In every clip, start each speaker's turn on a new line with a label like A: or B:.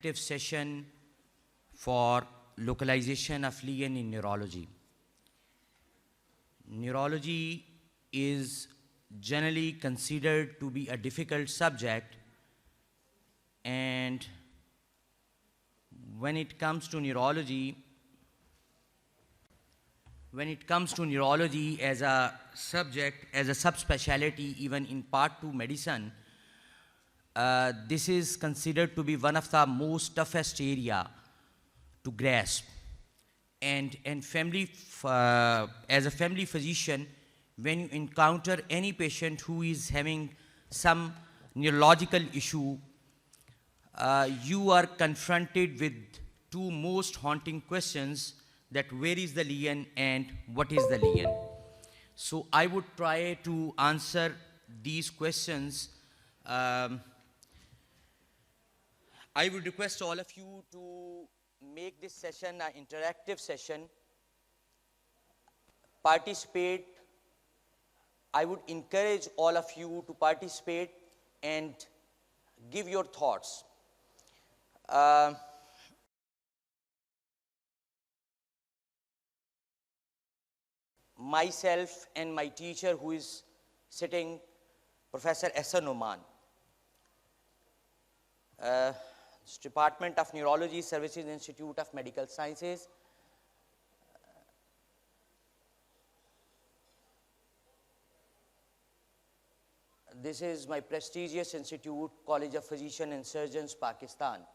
A: Session for localization of Lien in neurology. Neurology is generally considered to be a difficult subject, and when it comes to neurology as a subject, as a subspecialty, even in Part 2 medicine, this is considered to be one of the most toughest area to grasp. And as a family physician, when you encounter any patient who is having some neurological issue, you are confronted with two most haunting questions: that where is the lien and what is the lien? So I would try to answer these questions. I would request all of you to make this session an interactive session. Participate. I would encourage all of you to participate and give your thoughts. Myself and my teacher, who is sitting, Professor Ehsan Oman. Department of Neurology, Services Institute of Medical Sciences. This is my prestigious institute, College of Physicians and Surgeons, Pakistan.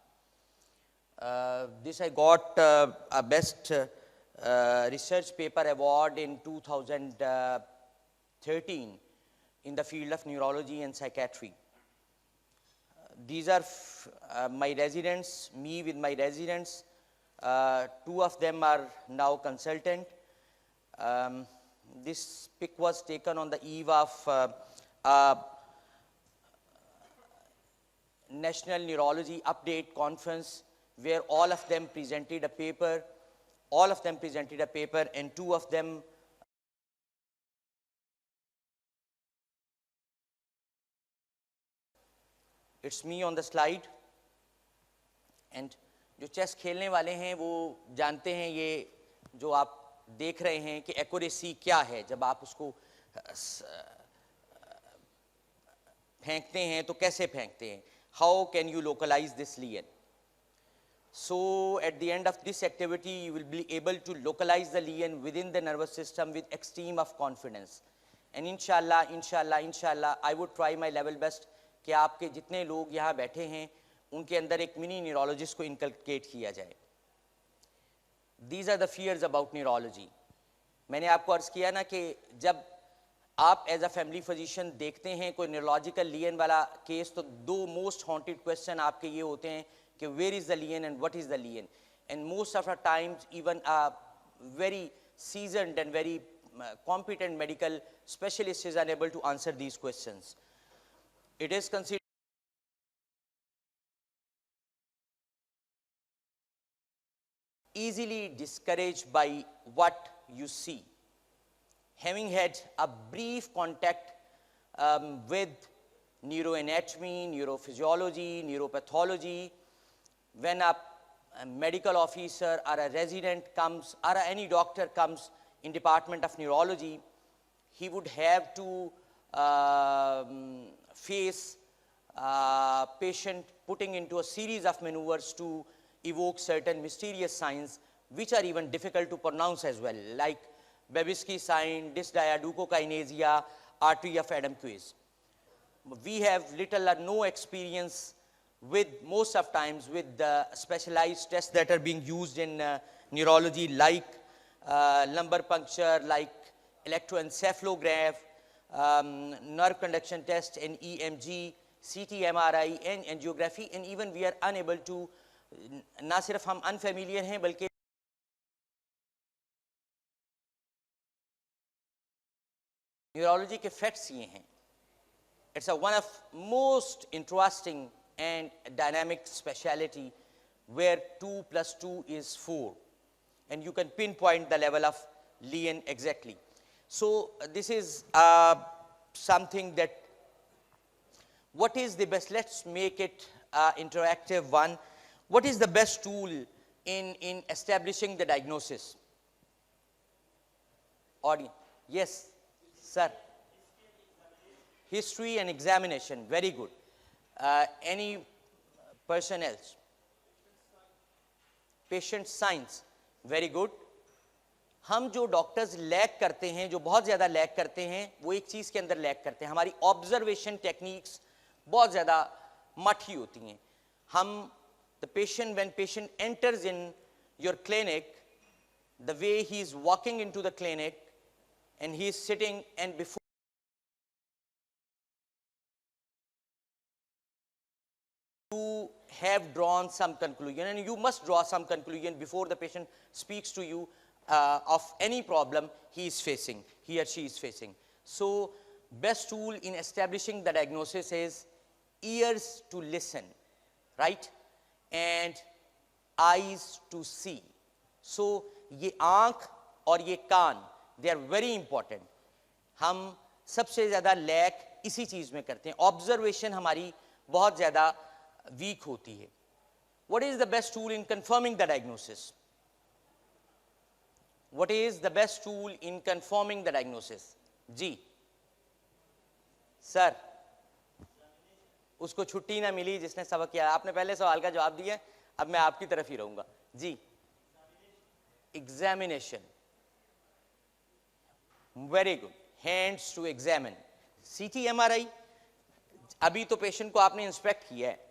A: This I got a best research paper award in 2013 in the field of neurology and psychiatry. These are my residents, me with my residents. Two of them are now consultant. This pic was taken on the eve of National Neurology Update Conference, where all of them presented a paper. And two of them it's me on the slide. And जो chess खेलने वाले हैं वो जानते हैं ये जो आप देख रहे हैं कि एक्यूरेसी क्या है जब आप उसको फेंकते हैं तो कैसे फेंकते हैं. How can you localize this lien? So at the end of this activity, you will be able to localize the lien within the nervous system with extreme of confidence. And inshallah, I would try my level best कि आपके जितने लोग यहाँ बैठे हैं उनके अंदर एक मिनी न्यूरोलॉजिस्ट को इनकलकेट किया जाए. These are the fears about neurology. मैंने आपको अर्ज किया ना कि जब आप एज अ फैमिली फिजिशियन देखते हैं कोई न्यूरोलॉजिकल लियन वाला केस तो दो मोस्ट हॉन्टेड क्वेश्चन आपके ये होते हैं कि where is the lien and what is the lien. And most of the times even a very seasoned and very competent medical specialist is unable to answer these questions. It is considered easily discouraged by what you see. Having had a brief contact with neuroanatomy, neurophysiology, neuropathology, when a medical officer or a resident comes or any doctor comes in Department of Neurology, he would have to face patient putting into a series of maneuvers to evoke certain mysterious signs which are even difficult to pronounce as well, like Babinski sign, dysdiaduchokinesia, artery of Adam-Quist. We have little or no experience with most of times with the specialized tests that are being used in neurology, like lumbar puncture, like electroencephalograph, nerve conduction test, and EMG, CT, MRI, and angiography. And even we are unable to, ना सिर्फ हम unfamiliar हैं बल्कि neurology के facts ये हैं. It's one of most interesting and dynamic specialty where 2 plus 2 is 4 and you can pinpoint the level of lien exactly. So this is something that what is the best, let's make it interactive one. What is the best tool in establishing the diagnosis? Audience. Yes, sir. History and examination. Very good. Any person else? Patient science. Very good. हम जो doctors lack करते हैं, जो बहुत ज़्यादा lack करते हैं, वो एक चीज़ के अंदर लैक करते हैं, हमारी ऑब्जर्वेशन टेक्निक्स बहुत ज़्यादा मठी होती हैं. हम the patient, when patient enters in your clinic, the way he is walking into the clinic and he is sitting, and before you have drawn some conclusion, and you must draw some conclusion before the patient speaks to you of any problem he is facing, he or she is facing. So best tool in establishing the diagnosis is ears to listen, right, and eyes to see. So ये आँख और ये कान, they are very important. हम सबसे ज़्यादा lack इसी चीज़ में करते हैं. ऑब्जर्वेशन हमारी बहुत ज़्यादा वीक होती है. What is the best tool in confirming the diagnosis? What is the best tool in confirming the diagnosis? जी सर, उसको छुट्टी ना मिली जिसने सबक किया. आपने पहले सवाल का जवाब दिया, अब मैं आपकी तरफ ही रहूंगा. जी, examination. Very good. Hands to examine. CT MRI, अभी तो पेशेंट को आपने इंस्पेक्ट किया है.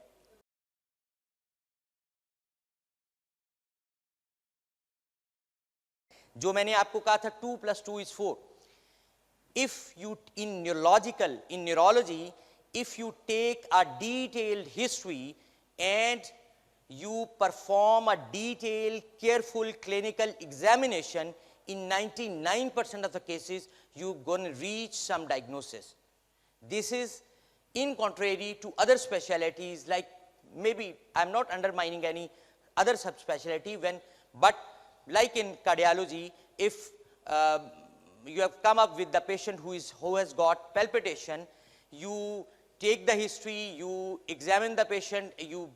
A: जो मैंने आपको कहा था 2 + 2 = 4. If you in neurology, if you take a detailed history and you perform a detailed, careful clinical examination, in 99% of the cases, you're going to reach some diagnosis. This is in contrary to other specialties, like maybe I'm not undermining any other subspecialty, but like in cardiology, if you have come up with the patient who has got palpitation, you take the history, you examine the patient, you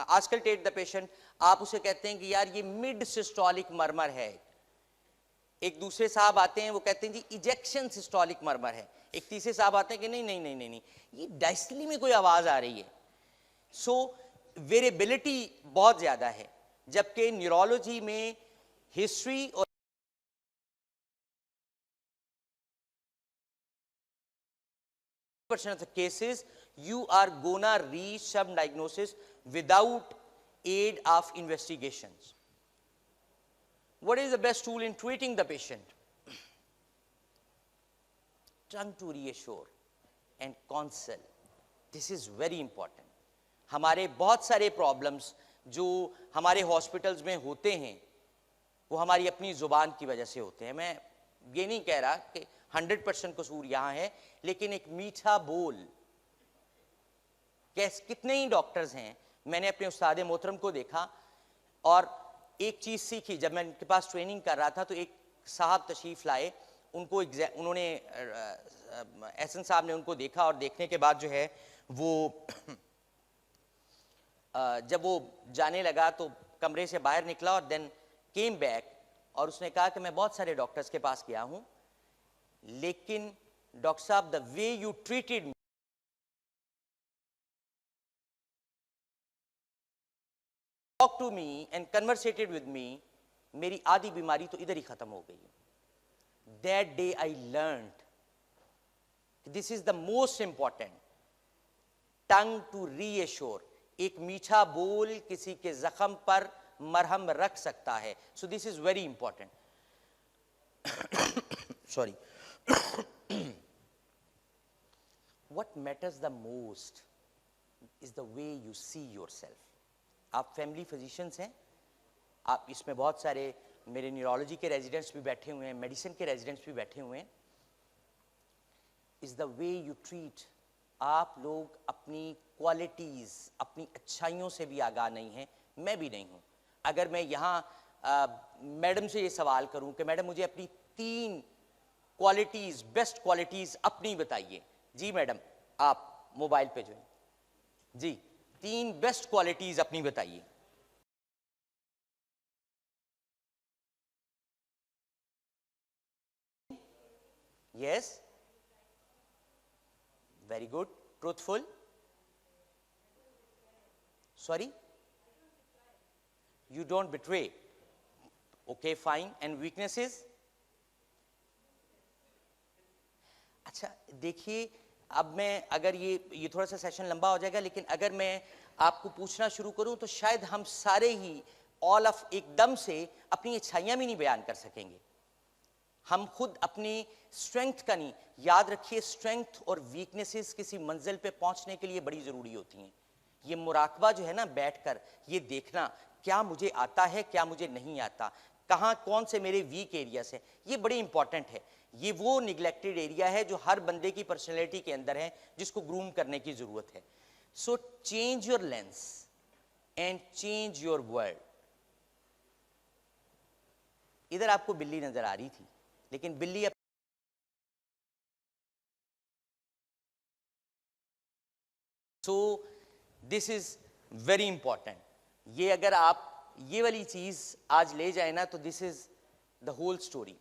A: auscultate the patient. आप उसे कहते हैं कि यार ये mid systolic murmur है. एक दूसरे साहब आते हैं, वो कहते हैं जी इजेक्शन सिस्टोलिक मर्मर है. एक तीसरे साहब आते हैं कि नहीं नहीं नहीं नहीं नहीं, ये डायस्टली में कोई आवाज आ रही है. सो वेरिएबिलिटी बहुत ज्यादा है, जबकि न्यूरोलॉजी में हिस्ट्री और % of the cases you are gonna reach some diagnosis without aid of investigations. What is the best tool in treating the patient? Tongue to reassure and counsel. This is very important. हमारे बहुत सारे problems जो हमारे hospitals में होते हैं, वो हमारी अपनी जुबान की वजह से होते हैं. मैं ये नहीं कह रहा कि 100% कसूर यहाँ है, लेकिन एक मीठा बोल. कितने ही डॉक्टर्स हैं, मैंने अपने उस्ताद मोहतरम को देखा और एक चीज़ सीखी. जब मैं उनके पास ट्रेनिंग कर रहा था तो एक साहब तशरीफ़ लाए, उन्होंने एहसन साहब ने उनको देखा और देखने के बाद जो है वो जब वो जाने लगा तो कमरे से बाहर निकला और देन केम बैक और उसने कहा कि मैं बहुत सारे डॉक्टर्स के पास गया हूँ, लेकिन डॉक्टर साहब the way you treated me, talk to me and conversated with me, मेरी आधी बीमारी तो इधर ही खत्म हो गई. That day I learned this is the most important. Tongue to reassure. एक मीठा बोल किसी के जख्म पर मरहम रख सकता है. So this is very important. Sorry. What matters the most is the way you see yourself. आप फैमिली फिजिशियंस हैं, आप इसमें बहुत सारे मेरे न्यूरोलॉजी के रेजिडेंट्स भी बैठे हुए हैं, मेडिसिन के रेजिडेंट्स भी बैठे हुए हैं. Is the way you treat. आप लोग अपनी क्वालिटीज, अपनी अच्छाइयों से भी आगाह नहीं हैं, मैं भी नहीं हूं. अगर मैं यहाँ मैडम से ये सवाल करूं कि मैडम मुझे अपनी 3 क्वालिटीज, बेस्ट क्वालिटीज अपनी बताइए. जी मैडम, आप मोबाइल पे जो है जी 3 बेस्ट क्वालिटीज अपनी बताइए. Yes, very good. Truthful. Sorry, you don't betray. Okay, fine. And weaknesses? अच्छा देखिए, अब मैं अगर ये थोड़ा सा सेशन लंबा हो जाएगा, लेकिन अगर मैं आपको पूछना शुरू करूं तो शायद हम सारे ही ऑल ऑफ एकदम से अपनी अच्छाइयां भी नहीं बयान कर सकेंगे। हम खुद अपनी स्ट्रेंथ का नहीं, याद रखिए स्ट्रेंथ और वीकनेसेस किसी मंजिल पे पहुंचने के लिए बड़ी जरूरी होती हैं। ये मुराकबा जो है ना, बैठकर ये देखना क्या मुझे आता है, क्या मुझे नहीं आता, कहाँ कौन से मेरे वीक एरियाज हैं, ये बड़ी इंपॉर्टेंट है। ये वो निगलेक्टेड एरिया है जो हर बंदे की पर्सनैलिटी के अंदर है, जिसको ग्रूम करने की जरूरत है। So change your lens and change your world. इधर आपको बिल्ली नजर आ रही थी, लेकिन बिल्ली so this is very important. ये अगर आप ये वाली चीज आज ले जाए ना, तो this is the whole story.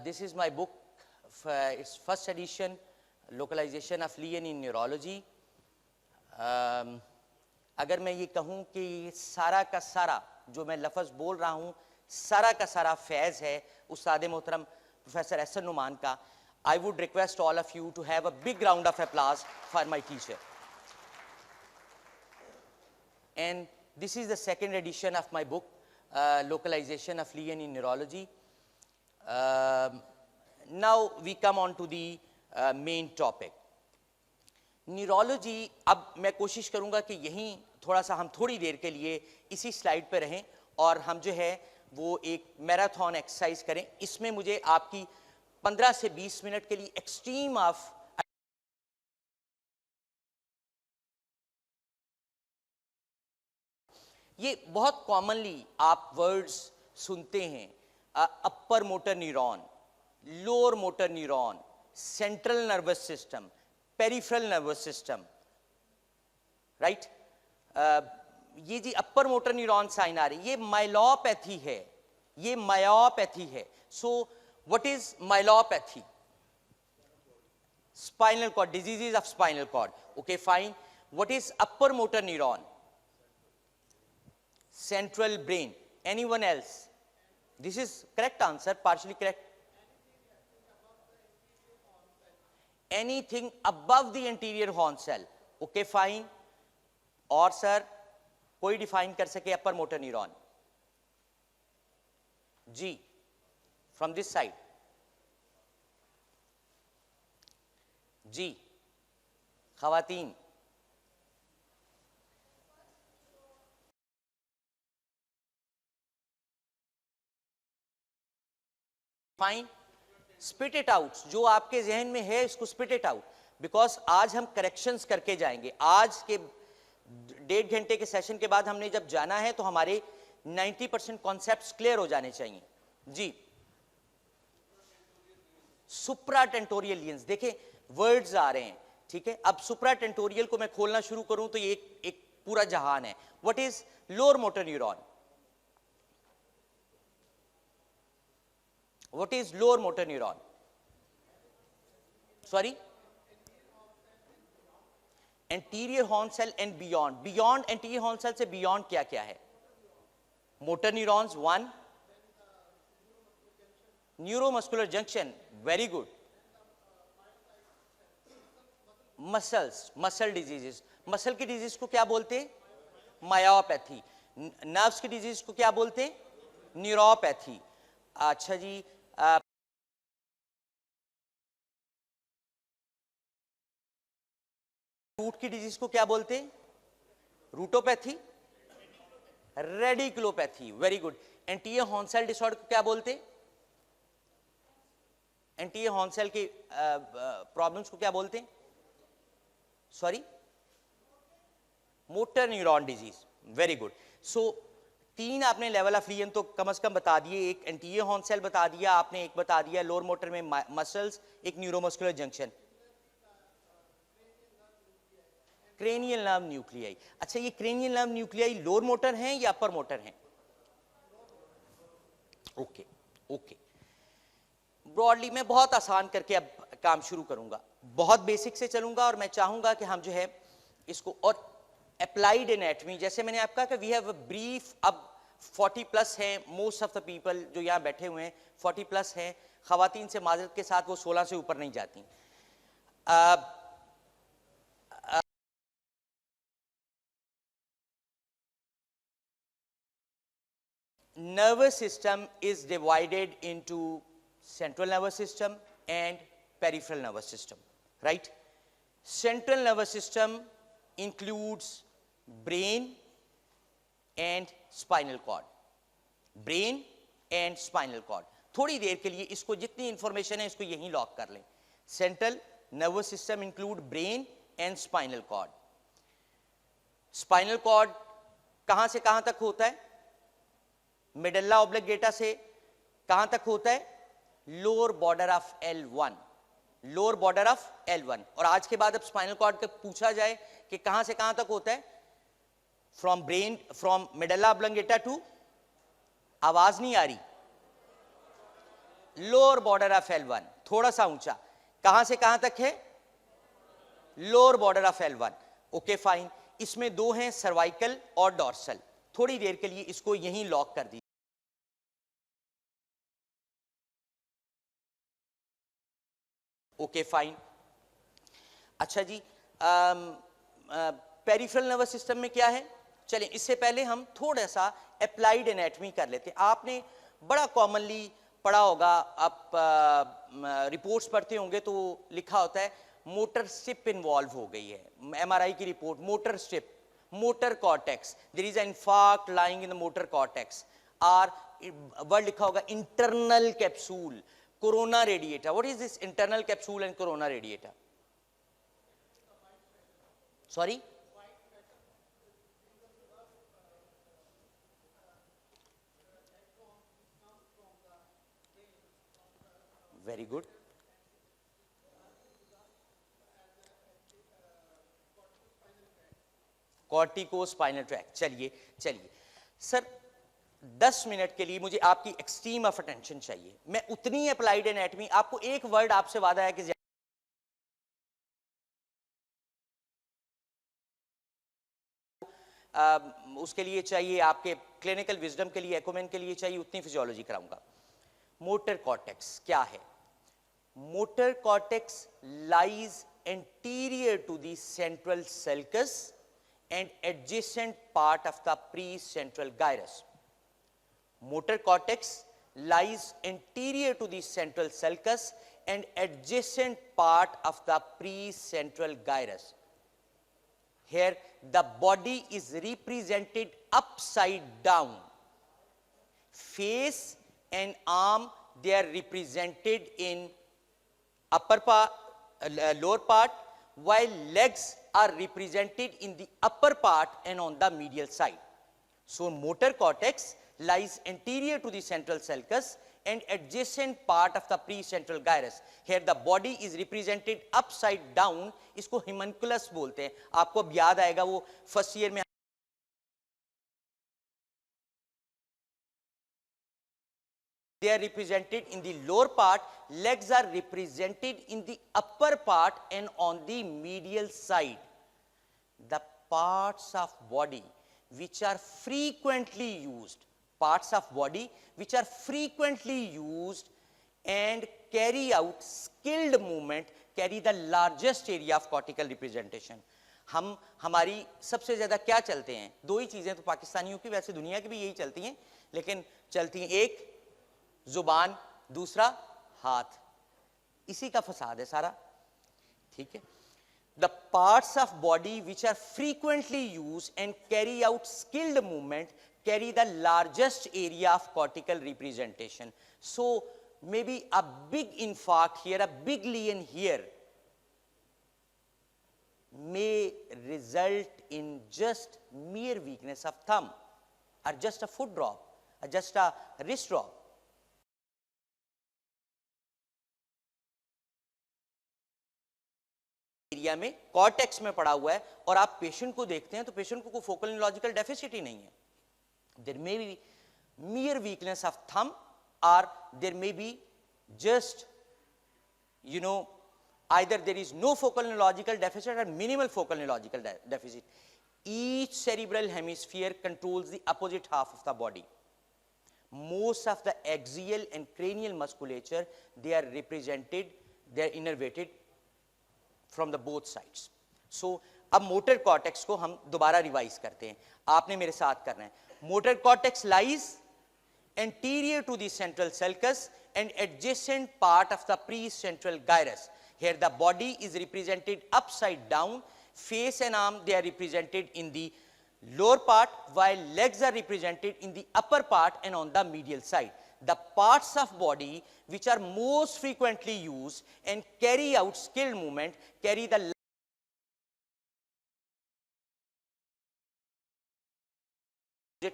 A: This is my book, it's first edition, localisation of lesion in neurology. अगर मैं ये कहूँ कि सारा का सारा जो मैं लफ्ज़ बोल रहा हूँ, सारा का सारा फैज़ है उस्ताद मोहतरम प्रोफेसर एहसन नुमान का। I would request all of you to have a big round of applause for my teacher. And this is the second edition of my book, Localization of Lian in Neurology. Now we come on to the main topic. Neurology, अब मैं कोशिश करूंगा कि यहीं थोड़ा सा हम थोड़ी देर के लिए इसी स्लाइड पे रहें और हम जो है वो एक मैराथन एक्सरसाइज करें। इसमें मुझे आपकी 15 से 20 मिनट के लिए एक्सट्रीम ऑफ ये बहुत कॉमनली आप वर्ड्स सुनते हैं, upper motor neuron, lower motor neuron, central nervous system, peripheral nervous system, right. ये जी अपर मोटर न्यूरॉन साइन आ रही, ये माइलोपैथी है, ये मायोपैथी है। So what is myelopathy? Spinal cord, diseases of spinal cord. Okay fine. What is upper motor neuron? Central brain. Anyone else? This is correct answer, partially correct. Anything above the anterior horn cell. Okay, fine. और sir कोई define कर सके upper motor neuron? जी, from this side. जी, खवातीन। Fine, spit it out. जो आपके जहन में है इसको स्पिट इट आउट, बिकॉज आज हम करेक्शंस करके जाएंगे। आज के 1.5 घंटे के सेशन के बाद हमने जब जाना है तो हमारे 90% कॉन्सेप्ट्स क्लियर हो जाने चाहिए। जी, सुप्राटेंटोरियल लियंस, देखिए वर्ड्स आ रहे हैं, ठीक है। अब सुप्राटेंटोरियल को मैं खोलना शुरू करूं तो ये एक पूरा जहान है। What is lower motor neuron? What is lower motor neuron? Sorry? Anterior horn cell and beyond. Beyond anterior horn cell से beyond क्या क्या है? Motor neurons, one. Neuromuscular junction, very good. Muscles, muscle diseases. Muscle की disease को क्या बोलते हैं? Myopathy. Nerves की disease को क्या बोलते हैं? Neuropathy. अच्छा जी, रूट की डिजीज को क्या बोलते हैं? Rootopathy, radiculopathy, very good. Anterior horn cell disorder को क्या बोलते हैं? एंटीरियर हॉर्न सेल के प्रॉब्लम्स को क्या बोलते हैं? Sorry, motor neuron disease, very good. So 3 आपने लेवल ऑफ लियन तो कम से कम बता दिए। एक एंटीरियर हॉर्न सेल बता दिया आपने, एक बता दिया लोअर मोटर में मसल्स, एक neuromuscular junction, cranial nerve nuclei. अच्छा, ये cranial nerve nuclei lower motor हैं या अपर मोटर हैं? ओके ओके, ब्रॉडली मैं बहुत आसान करके अब काम शुरू करूंगा, बहुत बेसिक से चलूंगा और मैं चाहूंगा कि हम जो है इसको, और अप्लाइड एनाटॉमी, जैसे मैंने आपका कहा कि वी हैव अ ब्रीफ, अब 40 प्लस हैं मोस्ट ऑफ द पीपल जो यहाँ बैठे हुए हैं, 40 प्लस हैं, खवातीन से माजरत के साथ वो 16 से ऊपर नहीं जाती। Nervous system is divided into central nervous system and peripheral nervous system, right? Central nervous system includes brain and spinal cord, brain and spinal cord. थोड़ी देर के लिए इसको जितनी इंफॉर्मेशन है इसको यहीं लॉक कर लें। Central nervous system include brain and spinal cord. Spinal cord कहां से कहां तक होता है? मेडल्ला ऑब्लिगेटा से कहां तक होता है? Lower border of L1, lower border of L1। और आज के बाद अब स्पाइनल कॉर्ड का पूछा जाए कि कहां से कहां तक होता है, फ्रॉम ब्रेन, फ्रॉम मेडल्ला ऑब्लिगेटा टू, आवाज नहीं आ रही, लोअर बॉर्डर ऑफ L1, थोड़ा सा ऊंचा, कहां से कहां तक है? Lower border of L1। Okay fine, इसमें दो हैं, सर्वाइकल और डॉर्सल। थोड़ी देर के लिए इसको यहीं लॉक कर दीजिए। Okay fine. अच्छा जी, पेरिफेरल नर्वस सिस्टम में क्या है? चलें इससे पहले हम थोड़ा सा अप्लाइड एनाटॉमी कर लेते हैं। आपने बड़ा कॉमनली पढ़ा होगा, आप रिपोर्ट्स पढ़ते होंगे तो लिखा होता है मोटर स्ट्रिप इन्वॉल्व हो गई है, एमआरआई की report, motor strip, motor cortex, there is an infarct lying in the motor cortex, और वर्ड लिखा होगा internal capsule, corona radiator. What is this internal capsule and corona radiator? Sorry, very good, corticospinal tract. चलिए चलिए sir, 10 minute के लिए मुझे आपकी extreme of attention चाहिए। मैं उतनी अप्लाइड एनाटॉमी, आपको एक वर्ड आपसे वादा है कि उसके लिए चाहिए, आपके क्लिनिकल विजडम के लिए, एक्यूमेन के लिए चाहिए, उतनी फिजियोलॉजी कराऊंगा। मोटर कॉर्टेक्स क्या है? Motor cortex lies anterior to the central sulcus and adjacent part of the precentral gyrus. Motor cortex lies anterior to the central sulcus and adjacent part of the precentral gyrus. Here the body is represented upside down. Face and arm, they are represented in upper part, lower part, while legs are represented in the upper part and on the medial side. So motor cortex lies anterior to the central sulcus and adjacent part of the precentral gyrus. Here the body is represented upside down. इसको homunculus बोलते हैं। आपको अब याद आएगा वो first year में they are represented in the lower part, legs are represented in the upper part and on the medial side. The parts of body which are frequently used, parts of body which are frequently used and carry out skilled movement carry the largest area of cortical representation. हम हमारी सबसे ज्यादा क्या चलते हैं? दो ही चीजें तो पाकिस्तानियों की, वैसे दुनिया की भी यही चलती हैं, लेकिन चलती हैं, एक जुबान, दूसरा हाथ। इसी का फसाद है सारा, ठीक है। The parts of body which are frequently used and carry out skilled movement carry the largest area of cortical representation. So maybe a big infarct here, a big lesion here may result in just mere weakness of thumb, or just a foot drop, or just a wrist drop. Area में cortex में पड़ा हुआ है और आप patient को देखते हैं तो पेशेंट को कोई फोकल न्यूरोलॉजिकल डेफिसिट ही नहीं है। There may be mere weakness of thumb or there may be just, either there is no focal neurological deficit or minimal focal neurological deficit. Each cerebral hemisphere controls the opposite half of the body. Most of the axial and cranial musculature, they are innervated from the both sides. So अब motor cortex को हम दोबारा revise करते हैं, आपने मेरे साथ करना है. Motor cortex lies anterior to the central sulcus and adjacent part of the precentral gyrus. Here the body is represented upside down, face and arm they are represented in the lower part, while legs are represented in the upper part and on the medial side. The parts of body which are most frequently used and carry out skilled movement carry the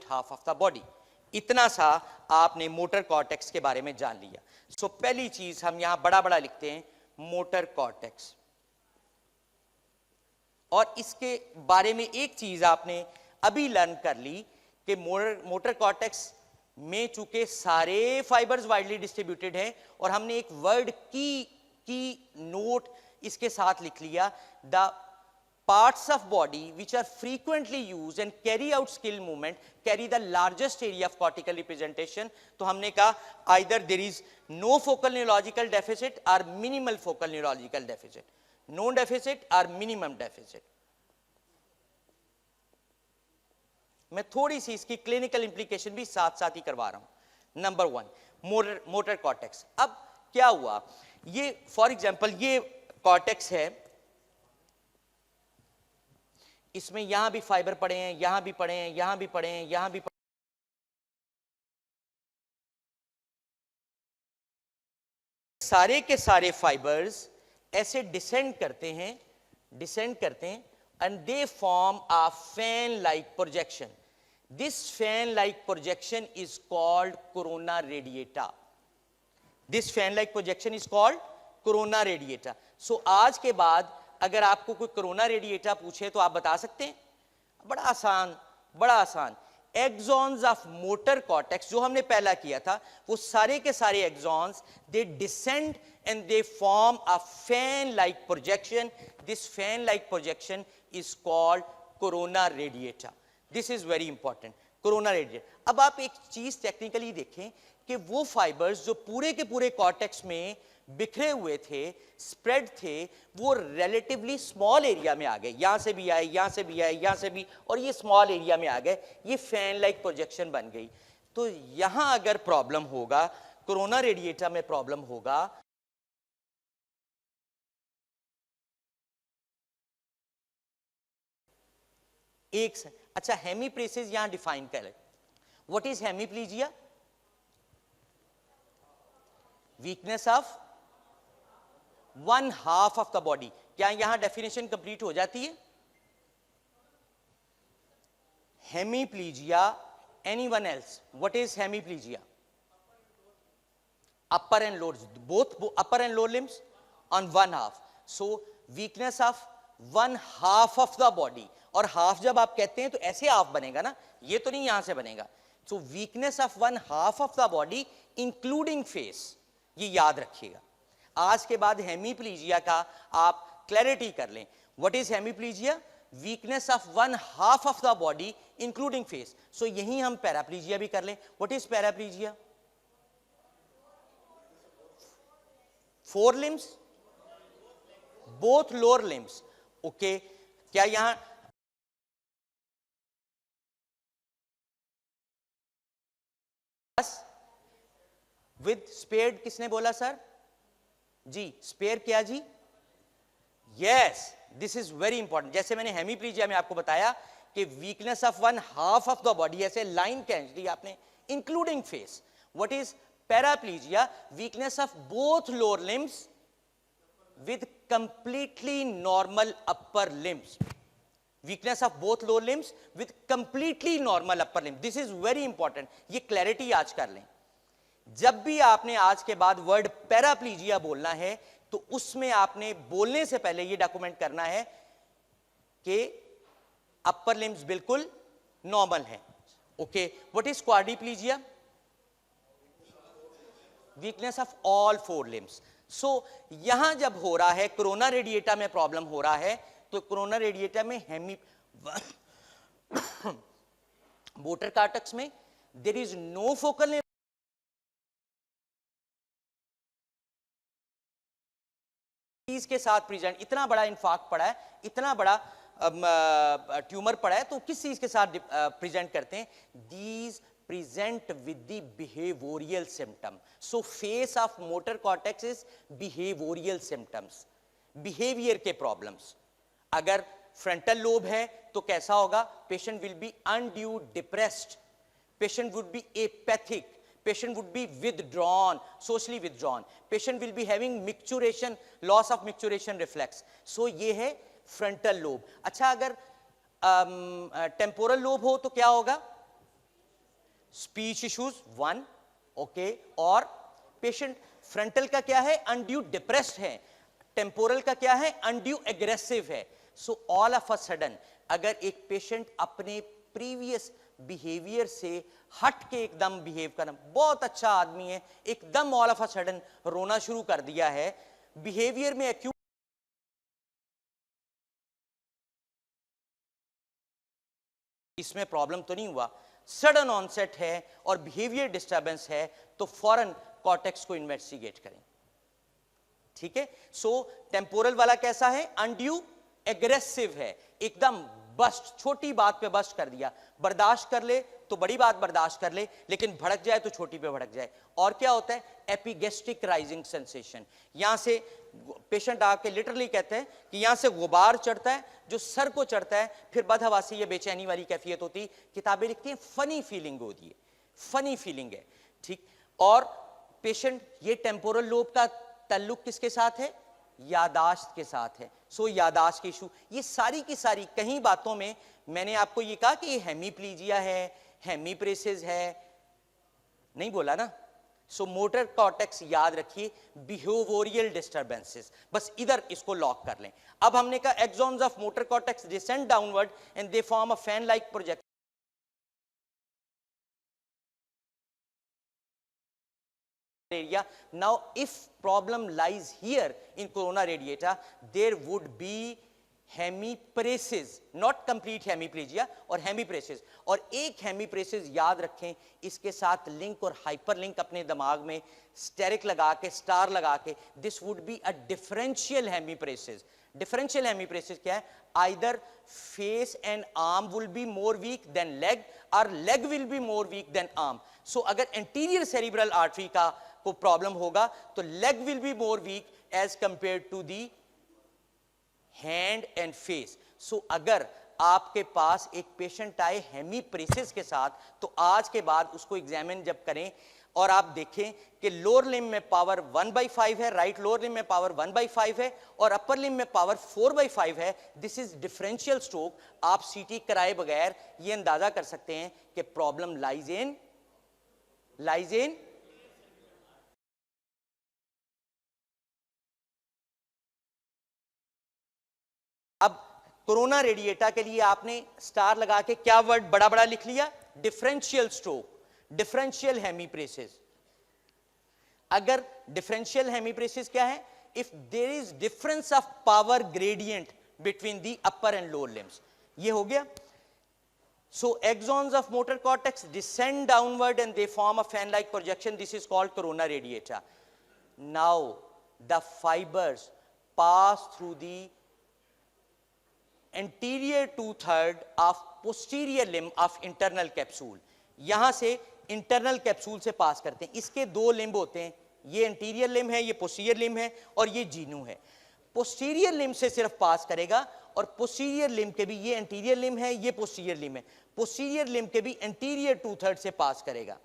A: half of the body. इतना सा आपने motor cortex के बारे में जान लिया. सो पहली चीज हम यहां बड़ा बड़ा लिखते हैं, मोटर कॉर्टेक्स. और इसके बारे में एक चीज आपने अभी लर्न कर ली कि मोटर कॉर्टेक्स में चूंकि सारे फाइबर्स वाइडली डिस्ट्रीब्यूटेड हैं और हमने एक वर्ड की नोट इसके साथ लिख लिया, the parts of body which are frequently used and carry out skill movement carry the largest area of cortical representation. तो हमने कहा either there is no focal neurological deficit or minimal focal neurological deficit, no deficit or minimum deficit. मैं थोड़ी सी इसकी clinical implication भी साथ साथ ही करवा रहा हूं. Number 1 motor cortex. अब क्या हुआ, ये फॉर एग्जांपल ये कॉर्टेक्स है, इसमें यहां भी फाइबर पड़े हैं, यहां भी पड़े हैं, यहां भी पड़े हैं, यहां भी पड़े हैं. सारे के सारे फाइबर्स ऐसे डिसेंड करते हैं and they form a fan like projection. This fan like projection is called corona radiata. This fan like projection is called corona radiata. So आज के बाद अगर आपको कोई कोरोना रेडिएटा पूछे तो आप बता सकते हैं, बड़ा आसान. एक्सॉन्स ऑफ मोटर कॉर्टेक्स जो हमने पहला किया था, वो सारे के सारे axons they descend and they form a fan like projection. This fan like projection is called corona radiata. This is very important, corona radiata. अब आप एक चीज टेक्निकली देखें कि वो फाइबर्स जो पूरे के पूरे कॉर्टेक्स में बिखरे हुए थे, स्प्रेड थे, वो रिलेटिवली स्मॉल एरिया में आ गए. यहां से भी आए, यहां से भी आए, यहां से भी, और ये स्मॉल एरिया में आ गए. ये फैन लाइक प्रोजेक्शन बन गई. तो यहां अगर प्रॉब्लम होगा, कोरोना रेडिएटा में प्रॉब्लम होगा, अच्छा हेमीप्लेसिस यहां डिफाइन करें. What is hemiplegia? Weakness of one half of the body. क्या यहां डेफिनेशन कंप्लीट हो जाती है? Hemiplegia. Anyone else? What is hemiplegia? Upper and lower, both upper and lower limbs on one half. So weakness of one half of the body. और half जब आप कहते हैं तो ऐसे हाफ बनेगा ना, ये तो नहीं यहां से बनेगा. So weakness of one half of the body including face, ये याद रखिएगा. आज के बाद हेमीप्लीजिया का आप क्लैरिटी कर लें. What is hemiplegia? Weakness of one half of the body including face. So यही हम पैराप्लीजिया भी कर लें. What is paraplegia? 4 limbs, both lower limbs. Okay, क्या यहां विद स्पेयर्ड किसने बोला सर? जी, स्पेयर क्या जी? Yes, this is very important. जैसे मैंने हेमीप्लीजिया में आपको बताया कि weakness of one half of the body, ऐसे लाइन खींच दी आपने including face. What is paraplegia? Weakness of both lower limbs with completely normal upper limbs. Weakness of both lower limbs with completely normal upper limb. This is very important. ये clarity आज कर लें. जब भी आपने आज के बाद वर्ड पैराप्लीजिया बोलना है तो उसमें आपने बोलने से पहले ये डॉक्यूमेंट करना है कि अपर लिम्स बिल्कुल नॉर्मल है. Okay, what is quadriplegia? Weakness of all 4 limbs. So यहां जब हो रहा है कोरोना रेडिएटा में प्रॉब्लम हो रहा है, तो कोरोना रेडिएटा में हेमी मोटर कॉर्टेक्स में देयर इज नो फोकल के साथ प्रेजेंट, इतना बड़ा इन्फाक्ट पड़ा है, इतना बड़ा ट्यूमर पड़ा है, तो किस चीज के साथ प्रेजेंट करते हैं? These present with the behavioral symptom. So face of motor cortex is behavioral symptoms, behavior के problems. अगर frontal lobe है तो कैसा होगा? Patient will be undue depressed, patient would be apathic, patient would be withdrawn, socially withdrawn, patient will be having micturition, loss of micturition reflex. So ये है frontal lobe. अच्छा, अगर temporal lobe हो तो क्या होगा? स्पीच इश्यूज 1, ओके, और patient frontal का क्या है? अनड्यू डिप्रेस्ड है, टेम्पोरल का क्या है? अनड्यू एग्रेसिव है। So all of a sudden अगर एक पेशेंट अपने प्रीवियस बिहेवियर से हट के एकदम बिहेव करना, बहुत अच्छा आदमी है, एकदम ऑल ऑफ अ सडन रोना शुरू कर दिया है, बिहेवियर में एक्यूट, इसमें प्रॉब्लम तो नहीं हुआ, सडन ऑनसेट है और बिहेवियर डिस्टर्बेंस है, तो फौरन कॉर्टेक्स को इन्वेस्टिगेट करें। ठीक है? सो टेम्पोरल वाला कैसा है? अनड्यू एग्रेसिव है, एकदम बस्ट, छोटी बात पे बस्ट कर दिया, बर्दाश्त कर ले तो बड़ी बात बर्दाश्त कर ले, लेकिन भड़क जाए तो छोटी पे भड़क जाए। और क्या होता है? एपिगेस्टिक राइजिंग सेंसेशन, यहां से पेशेंट आके लिटरली कहते हैं कि यहां से गुबार चढ़ता है, जो सर को चढ़ता है, फिर बदहवासी या बेचैनी वाली कैफियत होती, किताबें लिखती हैं फनी फीलिंग होती है, फनी फीलिंग है। ठीक, और पेशेंट, ये टेम्पोरल लोब का ताल्लुक किसके साथ है? यादाश्त के साथ है। सो यादाश्त के इशू, ये सारी की सारी, कहीं बातों में मैंने आपको ये कहा कि ये हेमीप्लीजिया है, हेमीप्रेसिस है, नहीं बोला ना। सो मोटर कॉर्टेक्स याद रखिए, बिहेवियरल डिस्टर्बेंसेस, बस इधर इसको लॉक कर लें। अब हमने कहा axons of motor cortex descend downward and they form a fan like projection area. Now if problem lies here in corona radiata, there would be hemiparesis, not complete hemiplegia, और hemiparesis. और एक हेमीप्रेसिस याद रखें, इसके साथ लिंक और hyper link अपने दिमाग में स्टेरिक लगा के, स्टार लगा के, this would be a differential hemiparesis. Differential hemiparesis क्या है? Either face and arm will be more weak than leg, और leg will be more weak than arm. So अगर एंटीरियर सेरिब्रल आर्टरी का को प्रॉब्लम होगा तो leg will be more weak as compare to the hand and face. So अगर आपके पास एक patient आए हेमीप्रेसिस के साथ, तो आज के बाद उसको एग्जामिन जब करें और आप देखें कि लोअर लिम्ब में पावर 1/5 है, राइट लोअर लिम्ब में पावर 1/5 है और अपर लिम्ब में पावर 4/5 है, दिस इज डिफरेंशियल स्ट्रोक। आप सीटी कराए बगैर ये अंदाजा कर सकते हैं कि प्रॉब्लम लाइज इन अब कोरोना रेडिएटा के लिए आपने स्टार लगा के क्या वर्ड बड़ा बड़ा लिख लिया? Differential stroke, differential hemiparesis. अगर डिफरेंशियल हेमीप्रेसिस क्या है? If there is difference of power gradient between the upper and lower limbs, ये हो गया। So axons of motor cortex descend downward and they form a fan like projection, this is called corona radiata. Now the fibres pass through the anterior 2/3 of posterior limb of internal capsule, यहां से internal capsule से पास करते हैं। इसके दो limb होते हैं, ये एंटीरियर लिम्ब है, ये पोस्टीरियर लिम्ब है, और ये जीनू है। पोस्टीरियर लिम्ब से सिर्फ पास करेगा, और पोस्टीरियर लिम्ब के भी, ये एंटीरियर लिम्ब है, ये पोस्टीरियर लिम्ब है, पोस्टीरियर लिम्ब के भी एंटीरियर 2/3 से पास करेगा।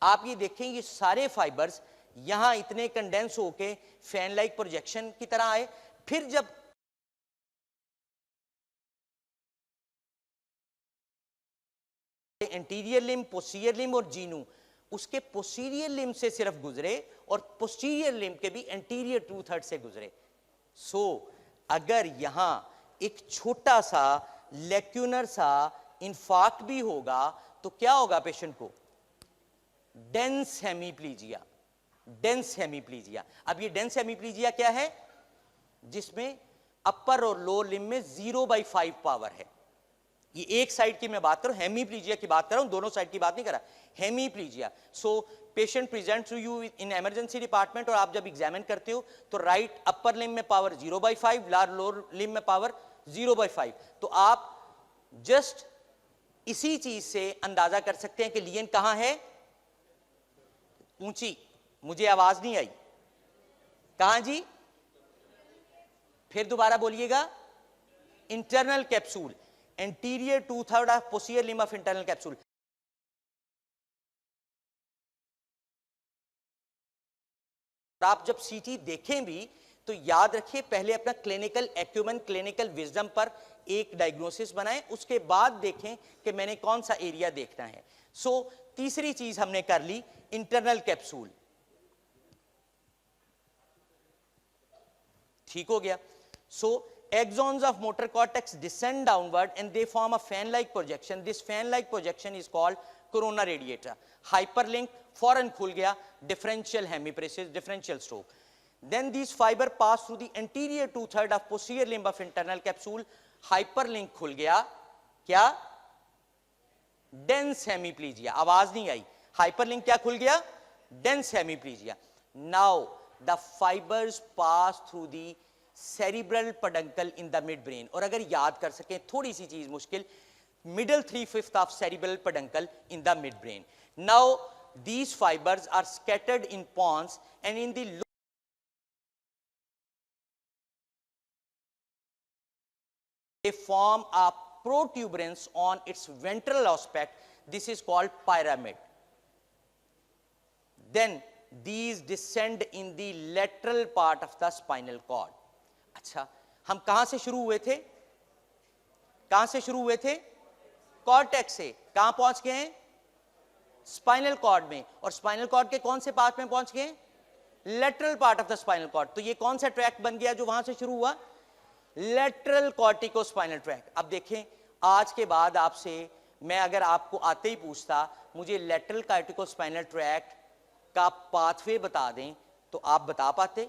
A: आप ये देखें, ये सारे फाइबर्स यहां इतने कंडेंस होके फैन लाइक प्रोजेक्शन की तरह आए, फिर जब एंटीरियर लिम्ब, पोस्टीरियर लिम्ब और जीनू, उसके पोस्टीरियर लिम्ब से सिर्फ गुजरे और पोस्टीरियर लिम्ब के भी एंटीरियर 2/3 से गुजरे। सो अगर यहां एक छोटा सा लेक्यूनर सा इन्फार्क्ट भी होगा तो क्या होगा पेशेंट को? Dense hemiplegia, dense hemiplegia. अब ये डेंस हेमीप्लीजिया क्या है? जिसमें अपर और लोअर लिम्ब में 0/5 पावर है। ये एक साइड की मैं बात कर रहा हूं, हेमीप्लीजिया की बात कर रहा हूं, दोनों साइड की बात नहीं कर रहा, hemiplegia. So patient present to you in emergency department, और आप जब एग्जामिन करते हो तो राइट अपर लिम्ब में पावर 0/5, लोअर लिम्ब में पावर 0/5। तो आप जस्ट इसी चीज से अंदाजा कर सकते हैं कि लियन कहां है। ऊंची, मुझे आवाज नहीं आई, कहां जी? फिर दोबारा बोलिएगा। Internal capsule, anterior 2/3 of posterior limb of internal capsule. आप जब सीटी देखें भी तो याद रखिए, पहले अपना क्लिनिकल एक्यूमेन, क्लिनिकल विजडम पर एक डायग्नोसिस बनाएं, उसके बाद देखें कि मैंने कौन सा एरिया देखना है। सो तीसरी चीज हमने कर ली, इंटरनल कैप्सूल, ठीक हो गया। सो axons of motor cortex descend downward and they form a fan like projection. This fan like projection is called corona radiata. Hyperlink फौरन खुल गया, differential hemiparesis, differential stroke. Then these fiber pass through the anterior 2/3 of posterior limb of internal capsule. Hyperlink खुल गया, क्या? dense hemiplegia. आवाज नहीं आई, hyperlink क्या खुल गया? dense hemiplegia. Now the fibers pass through the cerebral peduncle in the midbrain. और अगर याद कर सकें, थोड़ी सी चीज मुश्किल, middle 3/5 of cerebral peduncle in the midbrain. Now these fibers are scattered in pons and in the they form a protuberance on its ventral aspect. This is called pyramid. Then these descend in the lateral part of the spinal cord. अच्छा, हम कहां से शुरू हुए थे? कहां से शुरू हुए थे? कॉर्टेक्स से। कहां पहुंच गए हैं? स्पाइनल कॉर्ड में। और स्पाइनल कॉर्ड के कौन से पार्ट में पहुंच गए? Lateral part of the spinal cord. तो ये कौन सा ट्रैक बन गया जो वहां से शुरू हुआ? Lateral corticospinal tract. अब देखें, आज के बाद आपसे मैं अगर आपको आते ही पूछता मुझे लेटरल कॉर्टिकोस्पाइनल ट्रैक का पाथवे बता दें, तो आप बता पाते?